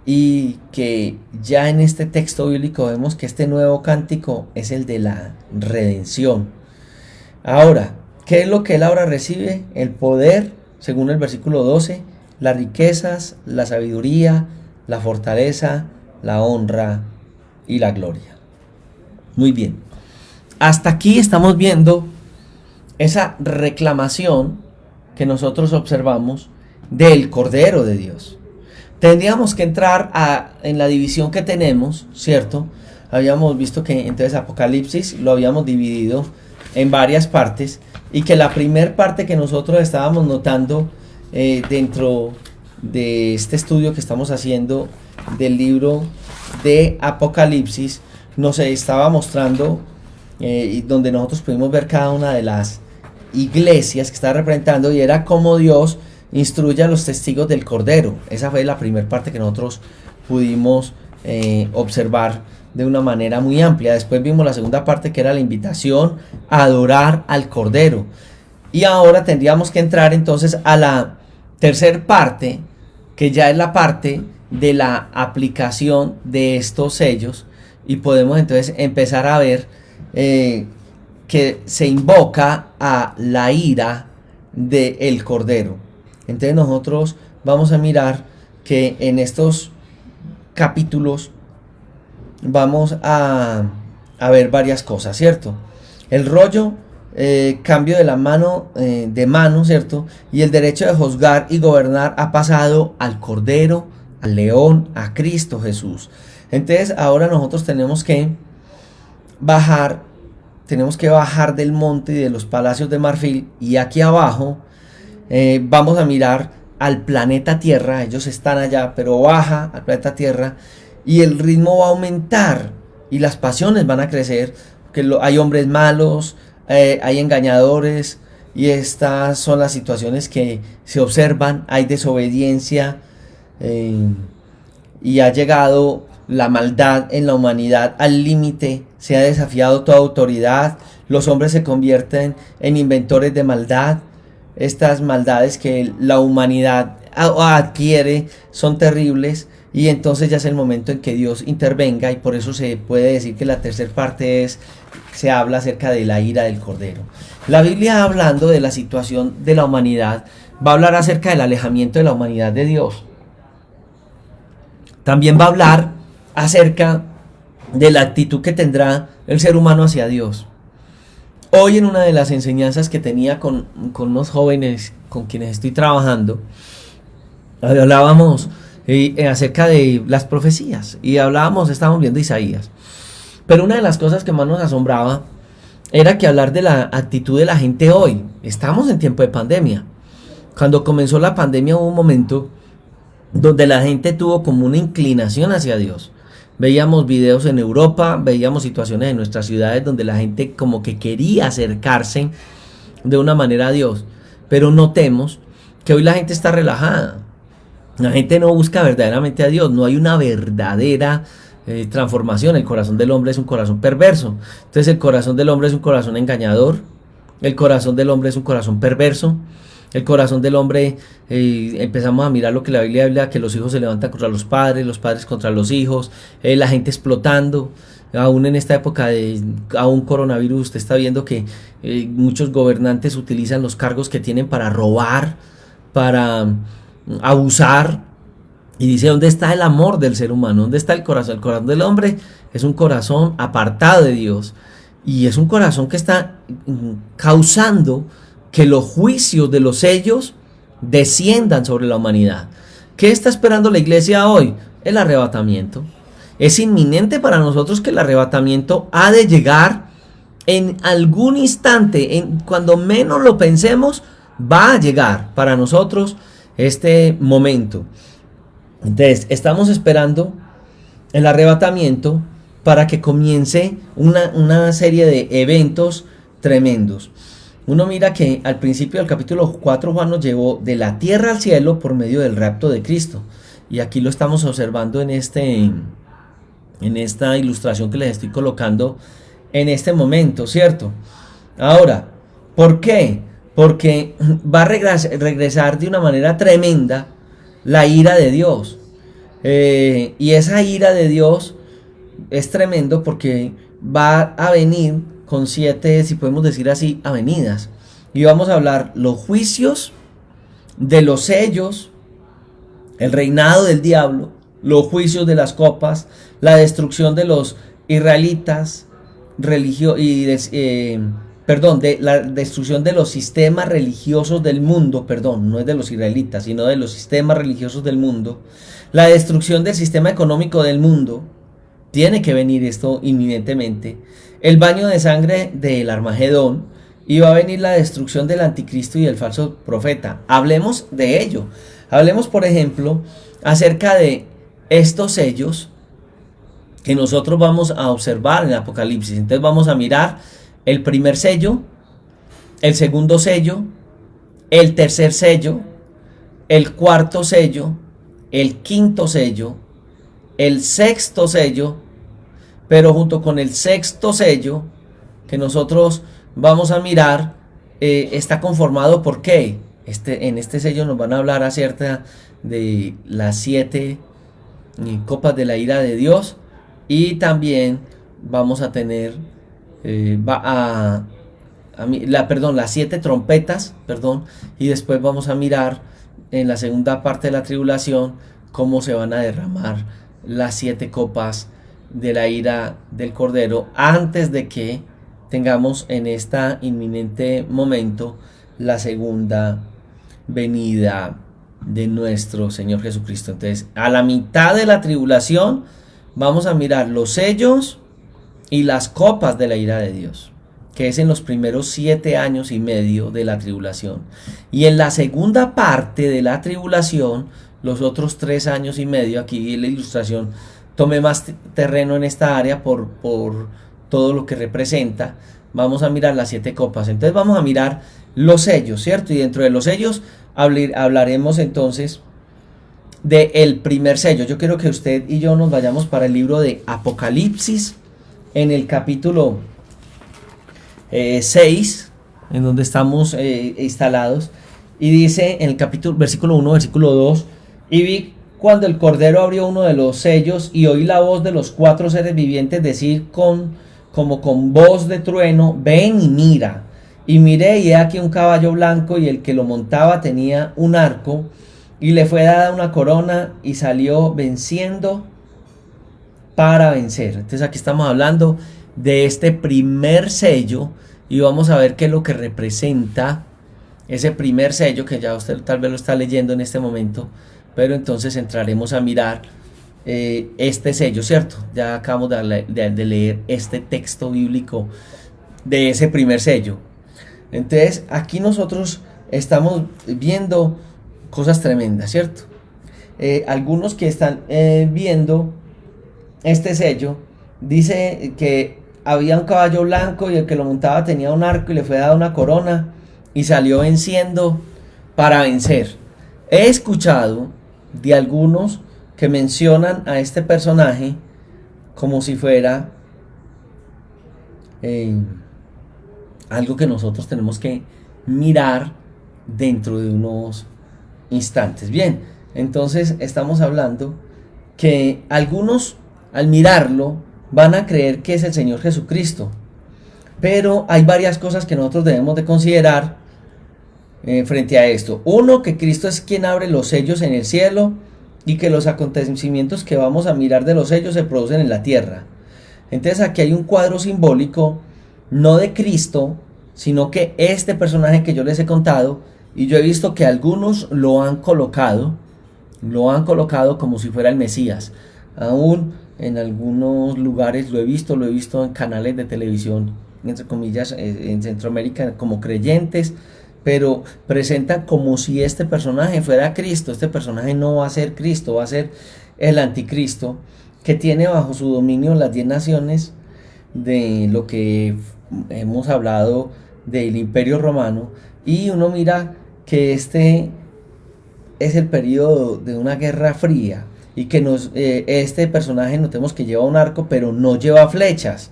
Speaker 1: y que ya en este texto bíblico vemos que este nuevo cántico es el de la redención. Ahora, ¿qué es lo que él ahora recibe? El poder, según el versículo 12, las riquezas, la sabiduría, la fortaleza, la honra y la gloria. Muy bien. Hasta aquí estamos viendo esa reclamación que nosotros observamos del Cordero de Dios. Tendríamos que entrar en la división que tenemos, ¿cierto? Habíamos visto que entonces Apocalipsis lo habíamos dividido en varias partes, y que la primera parte que nosotros estábamos notando dentro de este estudio que estamos haciendo del libro de Apocalipsis nos estaba mostrando, y donde nosotros pudimos ver cada una de las iglesias que está representando, y era cómo Dios instruye a los testigos del Cordero. Esa fue la primera parte que nosotros pudimos observar de una manera muy amplia. Después vimos la segunda parte, que era la invitación a adorar al Cordero. Y ahora tendríamos que entrar entonces a la tercera parte, que ya es la parte de la aplicación de estos sellos, y podemos entonces empezar a ver que se invoca a la ira del Cordero. Entonces nosotros vamos a mirar que en estos capítulos vamos a ver varias cosas, ¿cierto? El rollo, cambio de la mano, ¿cierto? Y el derecho de juzgar y gobernar ha pasado al Cordero, al León, a Cristo Jesús. Entonces ahora nosotros tenemos que bajar del monte y de los palacios de marfil, y aquí abajo vamos a mirar al planeta Tierra. Ellos están allá, pero baja al planeta Tierra, y el ritmo va a aumentar y las pasiones van a crecer, porque hay hombres malos, hay engañadores, y estas son las situaciones que se observan. Hay desobediencia, y ha llegado la maldad en la humanidad al límite. Se ha desafiado toda autoridad. Los hombres se convierten en inventores de maldad. Estas maldades que la humanidad adquiere son terribles, y entonces ya es el momento en que Dios intervenga, y por eso se puede decir que la tercera parte se habla acerca de la ira del Cordero. La Biblia, hablando de la situación de la humanidad, va a hablar acerca del alejamiento de la humanidad de Dios. También va a hablar acerca de la actitud que tendrá el ser humano hacia Dios. Hoy, en una de las enseñanzas que tenía con unos jóvenes con quienes estoy trabajando, hablábamos acerca de las profecías, y estábamos viendo Isaías. Pero una de las cosas que más nos asombraba era que hablar de la actitud de la gente hoy. Estamos en tiempo de pandemia. Cuando comenzó la pandemia hubo un momento donde la gente tuvo como una inclinación hacia Dios. Veíamos videos en Europa, veíamos situaciones en nuestras ciudades donde la gente como que quería acercarse de una manera a Dios. Pero notemos que hoy la gente está relajada. La gente no busca verdaderamente a Dios. No hay una verdadera transformación. El corazón del hombre es un corazón perverso. Entonces el corazón del hombre es un corazón engañador. El corazón del hombre es un corazón perverso. El corazón del hombre, empezamos a mirar lo que la Biblia habla, que los hijos se levantan contra los padres contra los hijos, la gente explotando, aún en esta época de aún coronavirus, usted está viendo que muchos gobernantes utilizan los cargos que tienen para robar, para abusar. Y dice, ¿dónde está el amor del ser humano? ¿Dónde está el corazón? El corazón del hombre es un corazón apartado de Dios. Y es un corazón que está causando que los juicios de los sellos desciendan sobre la humanidad. ¿Qué está esperando la iglesia hoy? El arrebatamiento. Es inminente para nosotros que el arrebatamiento ha de llegar en algún instante, cuando menos lo pensemos, va a llegar para nosotros este momento. Entonces, estamos esperando el arrebatamiento para que comience una serie de eventos tremendos. Uno mira que al principio del capítulo 4 Juan nos llevó de la tierra al cielo por medio del rapto de Cristo. Y aquí lo estamos observando en esta ilustración que les estoy colocando en este momento, ¿cierto? Ahora, ¿por qué? Porque va a regresar de una manera tremenda la ira de Dios. Y esa ira de Dios es tremendo porque va a venir con 7, si podemos decir así, avenidas. Y vamos a hablar los juicios de los sellos, el reinado del diablo, los juicios de las copas, la destrucción de los israelitas, de la destrucción de los sistemas religiosos del mundo, no es de los israelitas, sino de los sistemas religiosos del mundo, la destrucción del sistema económico del mundo, tiene que venir esto inminentemente, el baño de sangre del Armagedón, y va a venir la destrucción del anticristo y del falso profeta. Hablemos de ello. Hablemos, por ejemplo, acerca de estos sellos que nosotros vamos a observar en el Apocalipsis. Entonces vamos a mirar el primer sello, el segundo sello, el tercer sello, el cuarto sello, el quinto sello, el sexto sello, pero junto con el sexto sello que nosotros vamos a mirar, está conformado por qué. En este sello nos van a hablar acerca de las 7 copas de la ira de Dios, y también vamos a tener las 7 trompetas, y después vamos a mirar en la segunda parte de la tribulación cómo se van a derramar las 7 copas de la ira del Cordero antes de que tengamos en este inminente momento la segunda venida de nuestro Señor Jesucristo. Entonces, a la mitad de la tribulación vamos a mirar los sellos y las copas de la ira de Dios, que es en los primeros 7 años y medio de la tribulación. Y en la segunda parte de la tribulación, los otros 3 años y medio, aquí la ilustración tomé más terreno en esta área por todo lo que representa. Vamos a mirar las 7 copas. Entonces vamos a mirar los sellos, ¿cierto? Y dentro de los sellos hablaremos entonces del primer sello. Yo quiero que usted y yo nos vayamos para el libro de Apocalipsis, en el capítulo 6, en donde estamos instalados. Y dice en el capítulo, versículo 1, versículo 2, y vi cuando el Cordero abrió uno de los sellos, y oí la voz de los 4 seres vivientes decir como con voz de trueno: ven y mira. Y miré, y he aquí un caballo blanco, y el que lo montaba tenía un arco, y le fue dada una corona, y salió venciendo para vencer. Entonces aquí estamos hablando de este primer sello, y vamos a ver qué es lo que representa ese primer sello, que ya usted tal vez lo está leyendo en este momento, pero entonces entraremos a mirar este sello, ¿cierto? Ya acabamos de leer este texto bíblico de ese primer sello. Entonces aquí nosotros estamos viendo cosas tremendas, ¿cierto? Algunos que están viendo este sello, dice que había un caballo blanco, y el que lo montaba tenía un arco, y le fue dada una corona, y salió venciendo para vencer. He escuchado de algunos que mencionan a este personaje como si fuera algo que nosotros tenemos que mirar dentro de unos instantes. Bien, entonces estamos hablando que algunos al mirarlo van a creer que es el Señor Jesucristo. Pero hay varias cosas que nosotros debemos de considerar frente a esto. Uno, que Cristo es quien abre los sellos en el cielo y que los acontecimientos que vamos a mirar de los sellos se producen en la tierra. Entonces aquí hay un cuadro simbólico, no de Cristo, sino que este personaje que yo les he contado, y yo he visto que algunos lo han colocado como si fuera el Mesías. Aún en algunos lugares lo he visto en canales de televisión, entre comillas, en Centroamérica, como creyentes, pero presentan como si este personaje fuera Cristo. Este personaje no va a ser Cristo, va a ser el anticristo, que tiene bajo su dominio las 10 naciones de lo que hemos hablado del Imperio Romano. Y uno mira que este es el periodo de una guerra fría, y que este personaje notemos que lleva un arco pero no lleva flechas,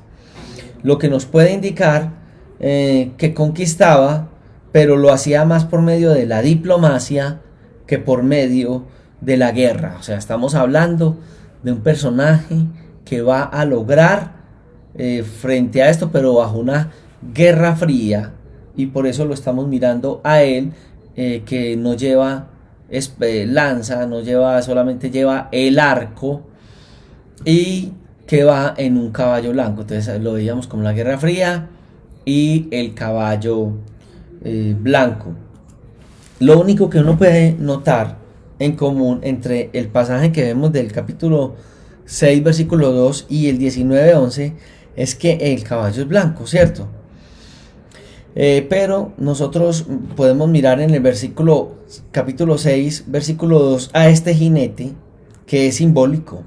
Speaker 1: lo que nos puede indicar que conquistaba, pero lo hacía más por medio de la diplomacia que por medio de la guerra. O sea, estamos hablando de un personaje que va a lograr frente a esto, pero bajo una guerra fría, y por eso lo estamos mirando a él, que no lleva lanza, solamente lleva el arco, y que va en un caballo blanco. Entonces lo veíamos como la guerra fría y el caballo blanco. Lo único que uno puede notar en común entre el pasaje que vemos del capítulo 6 versículo 2 y el 19:11 es que el caballo es blanco, ¿cierto? Pero nosotros podemos mirar en el capítulo 6 versículo 2 a este jinete, que es simbólico.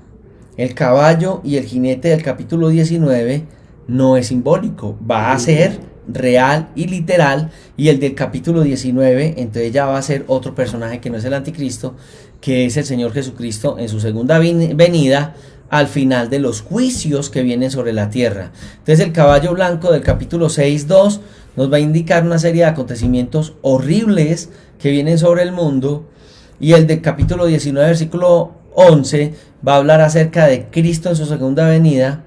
Speaker 1: El caballo y el jinete del capítulo 19 no es simbólico, va a ser real y literal. Y el del capítulo 19 entonces ya va a ser otro personaje que no es el anticristo, que es el Señor Jesucristo en su segunda venida, al final de los juicios que vienen sobre la tierra. Entonces el caballo blanco del capítulo 6:2 nos va a indicar una serie de acontecimientos horribles que vienen sobre el mundo, y el del capítulo 19 versículo 11 va a hablar acerca de Cristo en su segunda venida,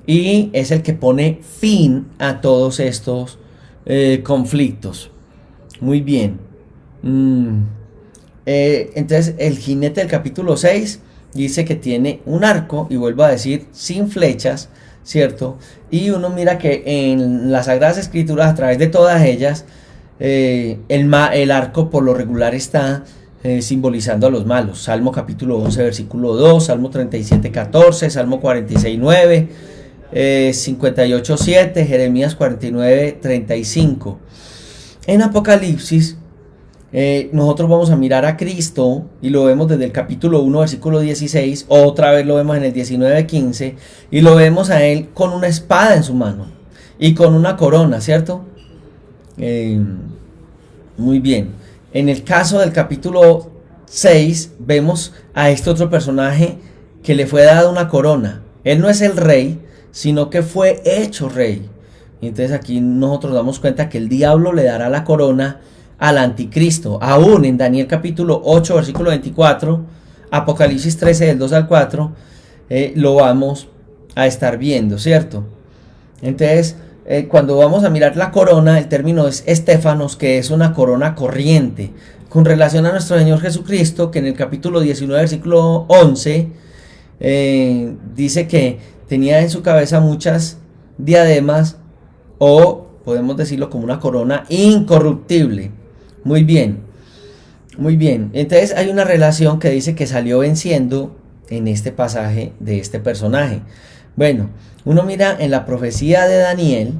Speaker 1: y es el que pone fin a todos estos conflictos. Muy bien. Entonces el jinete del capítulo 6 dice que tiene un arco, y vuelvo a decir, sin flechas, ¿cierto? Y uno mira que en las Sagradas Escrituras, a través de todas ellas, el arco por lo regular está simbolizando a los malos. Salmo capítulo 11 versículo 2, Salmo 37:14, Salmo 46:9, 58:7, Jeremías 49:35. En Apocalipsis nosotros vamos a mirar a Cristo, y lo vemos desde el capítulo 1 versículo 16, otra vez lo vemos en el 19:15, y lo vemos a él con una espada en su mano y con una corona, ¿cierto? Muy bien. En el caso del capítulo 6 vemos a este otro personaje que le fue dada una corona. Él no es el rey, sino que fue hecho rey. Y entonces aquí nosotros damos cuenta que el diablo le dará la corona al anticristo. Aún en Daniel capítulo 8 versículo 24, Apocalipsis 13 del 2 al 4, lo vamos a estar viendo, ¿cierto? Entonces cuando vamos a mirar la corona, el término es estéfanos, que es una corona corriente, con relación a nuestro Señor Jesucristo, que en el capítulo 19 versículo 11 dice que tenía en su cabeza muchas diademas, o podemos decirlo como una corona incorruptible. Muy bien, muy bien. Entonces hay una relación que dice que salió venciendo en este pasaje de este personaje. Bueno, uno mira en la profecía de Daniel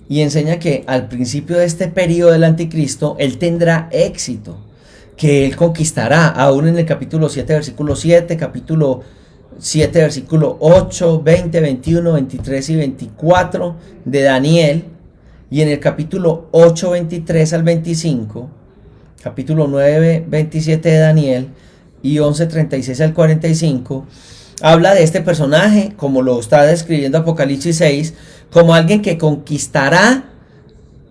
Speaker 1: y enseña que al principio de este periodo del anticristo él tendrá éxito, que él conquistará. Aún en el capítulo 7 versículo 7, capítulo 7 versículo 8, 20, 21, 23 y 24 de Daniel, y en el capítulo 8, 23 al 25, capítulo 9, 27 de Daniel, y 11, 36 al 45, habla de este personaje, como lo está describiendo Apocalipsis 6, como alguien que conquistará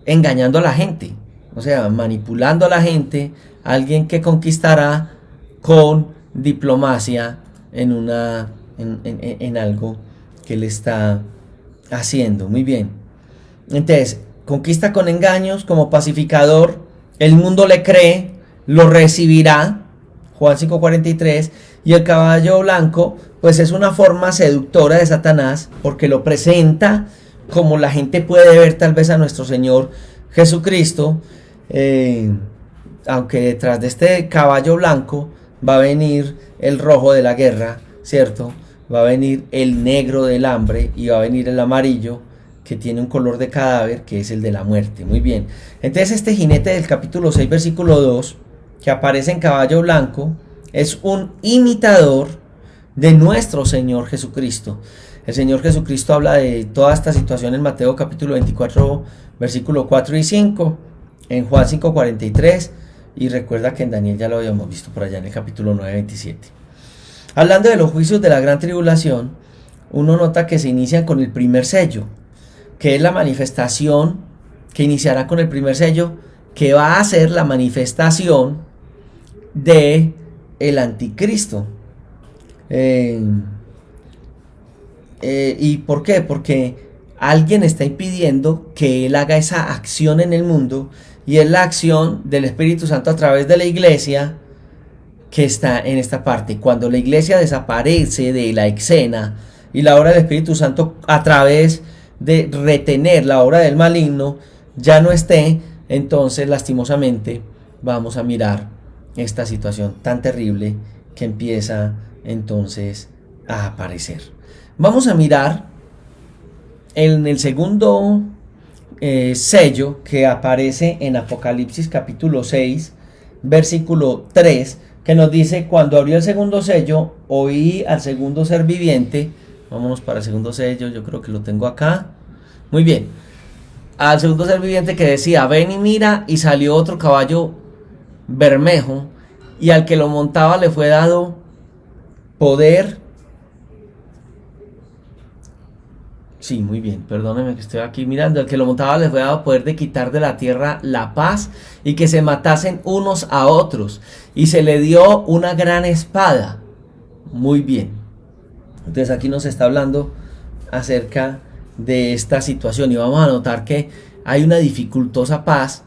Speaker 1: engañando a la gente, o sea, manipulando a la gente, alguien que conquistará con diplomacia en algo que él está haciendo. Muy bien. Entonces, conquista con engaños, como pacificador, el mundo le cree, lo recibirá, Juan 5:43, y el caballo blanco, pues es una forma seductora de Satanás, porque lo presenta como la gente puede ver tal vez a nuestro Señor Jesucristo, aunque detrás de este caballo blanco va a venir el rojo de la guerra, ¿cierto? Va a venir el negro del hambre y va a venir el amarillo, que tiene un color de cadáver, que es el de la muerte. Muy bien. Entonces este jinete del capítulo 6, versículo 2, que aparece en caballo blanco, es un imitador de nuestro Señor Jesucristo. El Señor Jesucristo habla de toda esta situación en Mateo capítulo 24, versículo 4 y 5, en Juan 5:43, y recuerda que en Daniel ya lo habíamos visto por allá en el capítulo 9, 27. Hablando de los juicios de la gran tribulación, uno nota que se inician con el primer sello, que es la manifestación que iniciará con el primer sello, que va a ser la manifestación de el anticristo. ¿Y por qué? Porque alguien está impidiendo que él haga esa acción en el mundo, y es la acción del Espíritu Santo a través de la iglesia que está en esta parte. Cuando la iglesia desaparece de la escena y la obra del Espíritu Santo a través de retener la obra del maligno ya no esté, entonces lastimosamente vamos a mirar esta situación tan terrible que empieza entonces a aparecer. Vamos a mirar en el segundo sello que aparece en Apocalipsis capítulo 6, versículo 3, que nos dice: cuando abrió el segundo sello, oí al segundo ser viviente. Vámonos para el segundo sello, yo creo que lo tengo acá. Muy bien. Al segundo ser viviente que decía: ven y mira, y salió otro caballo bermejo, y al que lo montaba le fue dado poder. Sí, muy bien, perdónenme que estoy aquí mirando. Al que lo montaba le fue dado poder de quitar de la tierra la paz, y que se matasen unos a otros, y se le dio una gran espada. Muy bien. Entonces aquí nos está hablando acerca de esta situación, y vamos a notar que hay una dificultosa paz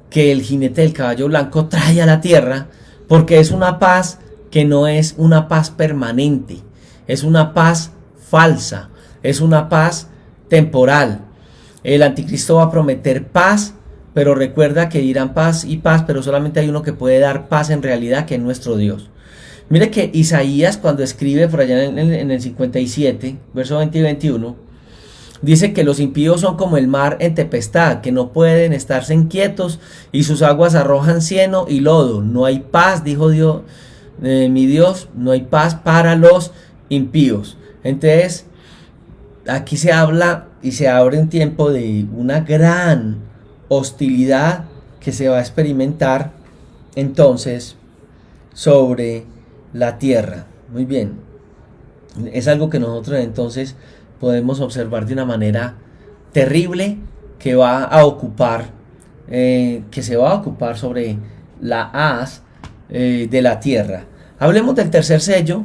Speaker 1: que el jinete del caballo blanco trae a la tierra, porque es una paz que no es una paz permanente, es una paz falsa, es una paz temporal. El anticristo va a prometer paz, pero recuerda que dirán paz y paz, pero solamente hay uno que puede dar paz en realidad, que es nuestro Dios. Mire que Isaías, cuando escribe por allá en el 57, verso 20 y 21, dice que los impíos son como el mar en tempestad, que no pueden estarse quietos, y sus aguas arrojan cieno y lodo. No hay paz, dijo Dios, mi Dios, no hay paz para los impíos. Entonces, aquí se habla y se abre un tiempo de una gran hostilidad que se va a experimentar entonces sobre la tierra. Muy bien, es algo que nosotros entonces podemos observar de una manera terrible, que va a ocupar, que se va a ocupar sobre la haz de la tierra. Hablemos del tercer sello,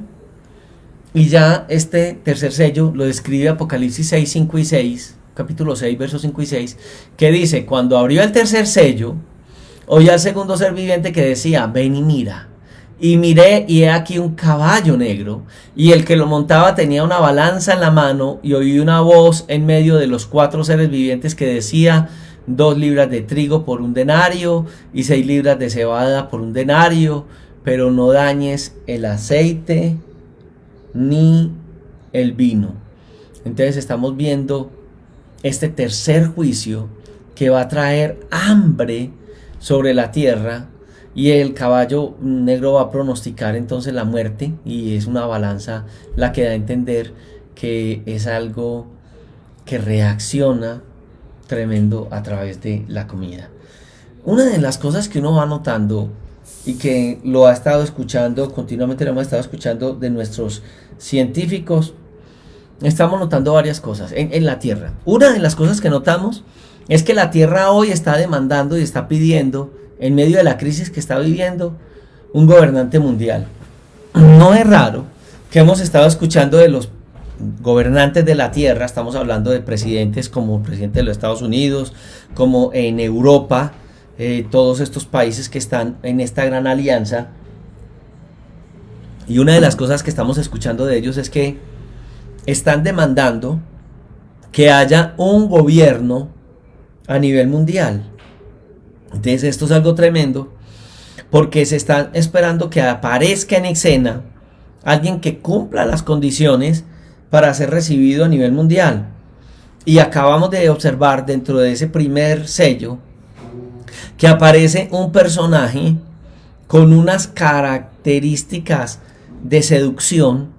Speaker 1: y ya este tercer sello lo describe Apocalipsis 6, 5 y 6, capítulo 6, versos 5 y 6, que dice: cuando abrió el tercer sello, oí al segundo ser viviente que decía: ven y mira. Y miré, y he aquí un caballo negro, y el que lo montaba tenía una balanza en la mano, y oí una voz en medio de los cuatro seres vivientes que decía: 2 libras de trigo por 1 denario, y 6 libras de cebada por 1 denario, pero no dañes el aceite ni el vino. Entonces estamos viendo este tercer juicio que va a traer hambre sobre la tierra, y el caballo negro va a pronosticar entonces la muerte, y es una balanza la que da a entender que es algo que reacciona tremendo a través de la comida. Una de las cosas que uno va notando, y que lo ha estado escuchando continuamente, lo hemos estado escuchando de nuestros científicos, estamos notando varias cosas en la tierra. Una de las cosas que notamos es que la tierra hoy está demandando y está pidiendo, en medio de la crisis que está viviendo, un gobernante mundial. No es raro que hemos estado escuchando de los gobernantes de la tierra, estamos hablando de presidentes como el presidente de los Estados Unidos, como en Europa, todos estos países que están en esta gran alianza. Y una de las cosas que estamos escuchando de ellos es que están demandando que haya un gobierno a nivel mundial. Entonces esto es algo tremendo, porque se están esperando que aparezca en escena alguien que cumpla las condiciones para ser recibido a nivel mundial. Y acabamos de observar dentro de ese primer sello que aparece un personaje con unas características de seducción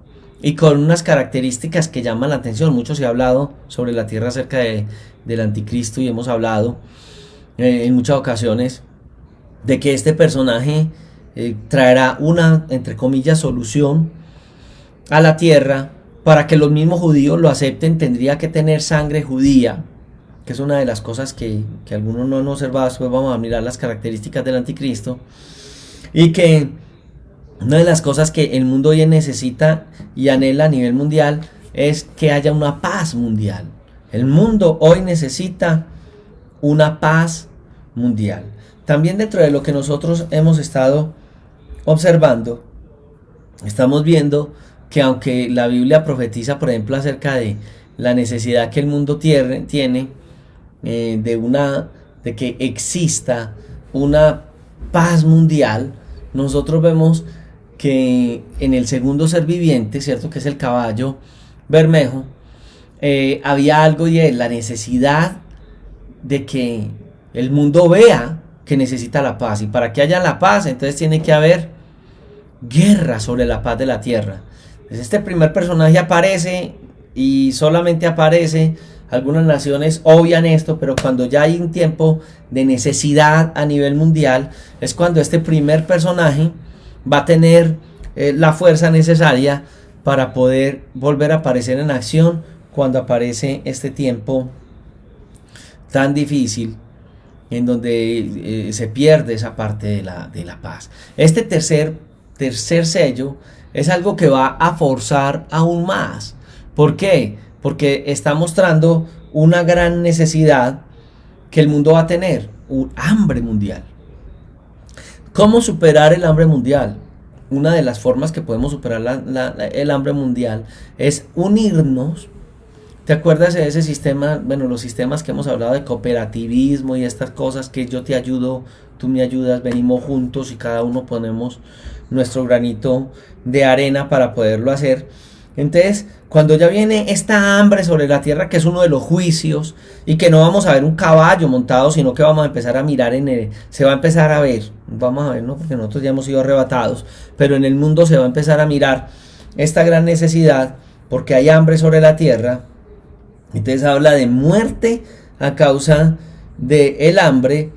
Speaker 1: y con unas características que llaman la atención. Mucho se ha hablado sobre la tierra acerca del anticristo, y hemos hablado en muchas ocasiones de que este personaje traerá una, entre comillas, solución a la tierra. Para que los mismos judíos lo acepten, tendría que tener sangre judía, que es una de las cosas que algunos no han observado. Después vamos a mirar las características del anticristo, y que una de las cosas que el mundo hoy necesita y anhela a nivel mundial es que haya una paz mundial. El mundo hoy necesita una paz mundial. También dentro de lo que nosotros hemos estado observando, estamos viendo que aunque la Biblia profetiza, por ejemplo, acerca de la necesidad que el mundo tiene de que exista una paz mundial, nosotros vemos que en el segundo ser viviente, ¿cierto?, que es el caballo bermejo, había algo de la necesidad de que el mundo vea que necesita la paz, y para que haya la paz, entonces tiene que haber guerra sobre la paz de la tierra. Entonces este primer personaje aparece, y solamente aparece. Algunas naciones obvian esto, pero cuando ya hay un tiempo de necesidad a nivel mundial, es cuando este primer personaje va a tener la fuerza necesaria para poder volver a aparecer en acción cuando aparece este tiempo tan difícil, en donde se pierde esa parte de la paz. Este tercer sello es algo que va a forzar aún más. ¿Por qué? Porque está mostrando una gran necesidad que el mundo va a tener, un hambre mundial. ¿Cómo superar el hambre mundial? Una de las formas que podemos superar el hambre mundial es unirnos. ¿Te acuerdas de ese sistema? Bueno, los sistemas que hemos hablado de cooperativismo y estas cosas, que yo te ayudo, tú me ayudas, venimos juntos y cada uno ponemos nuestro granito de arena para poderlo hacer. Entonces, cuando ya viene esta hambre sobre la tierra, que es uno de los juicios, y que no vamos a ver un caballo montado, sino que vamos a empezar a mirar se va a empezar a ver, vamos a ver, no, porque nosotros ya hemos sido arrebatados, pero en el mundo se va a empezar a mirar esta gran necesidad, porque hay hambre sobre la tierra. Entonces habla de muerte a causa del hambre,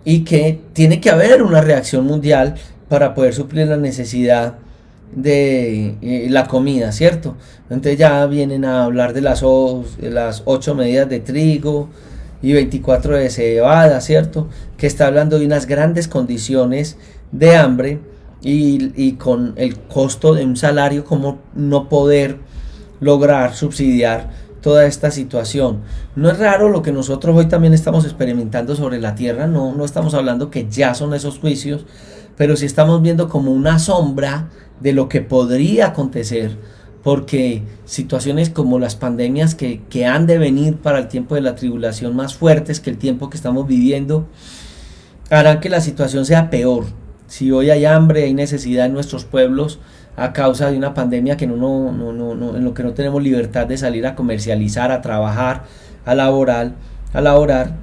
Speaker 1: y que tiene que haber una reacción mundial para poder suplir la necesidad de la comida, ¿cierto? Entonces ya vienen a hablar de las 8 medidas de trigo y 24 de cebada, ¿cierto? Que está hablando de unas grandes condiciones de hambre, y con el costo de un salario, como no poder lograr subsidiar toda esta situación. No es raro lo que nosotros hoy también estamos experimentando sobre la tierra. No estamos hablando que ya son esos juicios, pero sí estamos viendo como una sombra de lo que podría acontecer, porque situaciones como las pandemias que han de venir para el tiempo de la tribulación, más fuertes que el tiempo que estamos viviendo, harán que la situación sea peor. Si hoy hay hambre, hay necesidad en nuestros pueblos a causa de una pandemia, que en lo que no tenemos libertad de salir a comercializar, a trabajar, a laborar.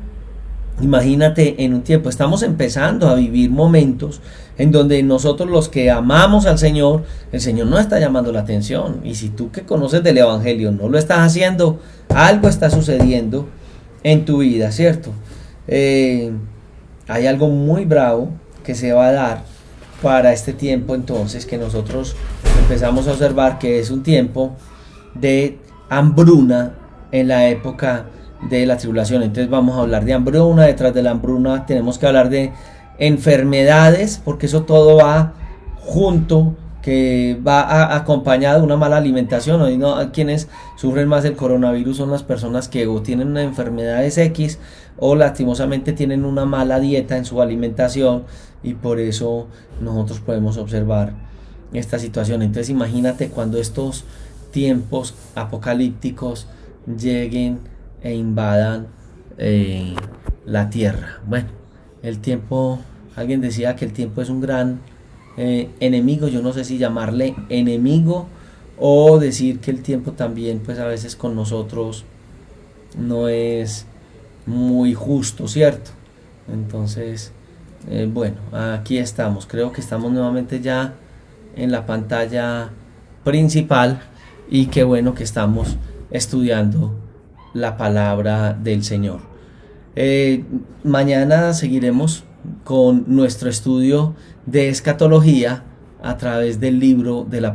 Speaker 1: Imagínate en un tiempo, estamos empezando a vivir momentos en donde nosotros, los que amamos al Señor, el Señor no está llamando la atención. Y si tú, que conoces del Evangelio, no lo estás haciendo, algo está sucediendo en tu vida, ¿cierto? Hay algo muy bravo que se va a dar para este tiempo, entonces, que nosotros empezamos a observar que es un tiempo de hambruna en la época de la tribulación. Entonces vamos a hablar de hambruna. Detrás de la hambruna tenemos que hablar de enfermedades, porque eso todo va junto, que va acompañada de una mala alimentación. Hoy no, quienes sufren más el coronavirus son las personas que o tienen enfermedades X o lastimosamente tienen una mala dieta en su alimentación, y por eso nosotros podemos observar esta situación. Entonces imagínate cuando estos tiempos apocalípticos lleguen e invadan la tierra. Bueno, el tiempo, alguien decía que el tiempo es un gran enemigo. Yo no sé si llamarle enemigo o decir que el tiempo también pues a veces con nosotros no es muy justo, ¿cierto? Entonces, bueno, aquí estamos. Creo que estamos nuevamente ya en la pantalla principal, y qué bueno que estamos estudiando la palabra del Señor. Mañana seguiremos con nuestro estudio de escatología a través del libro de la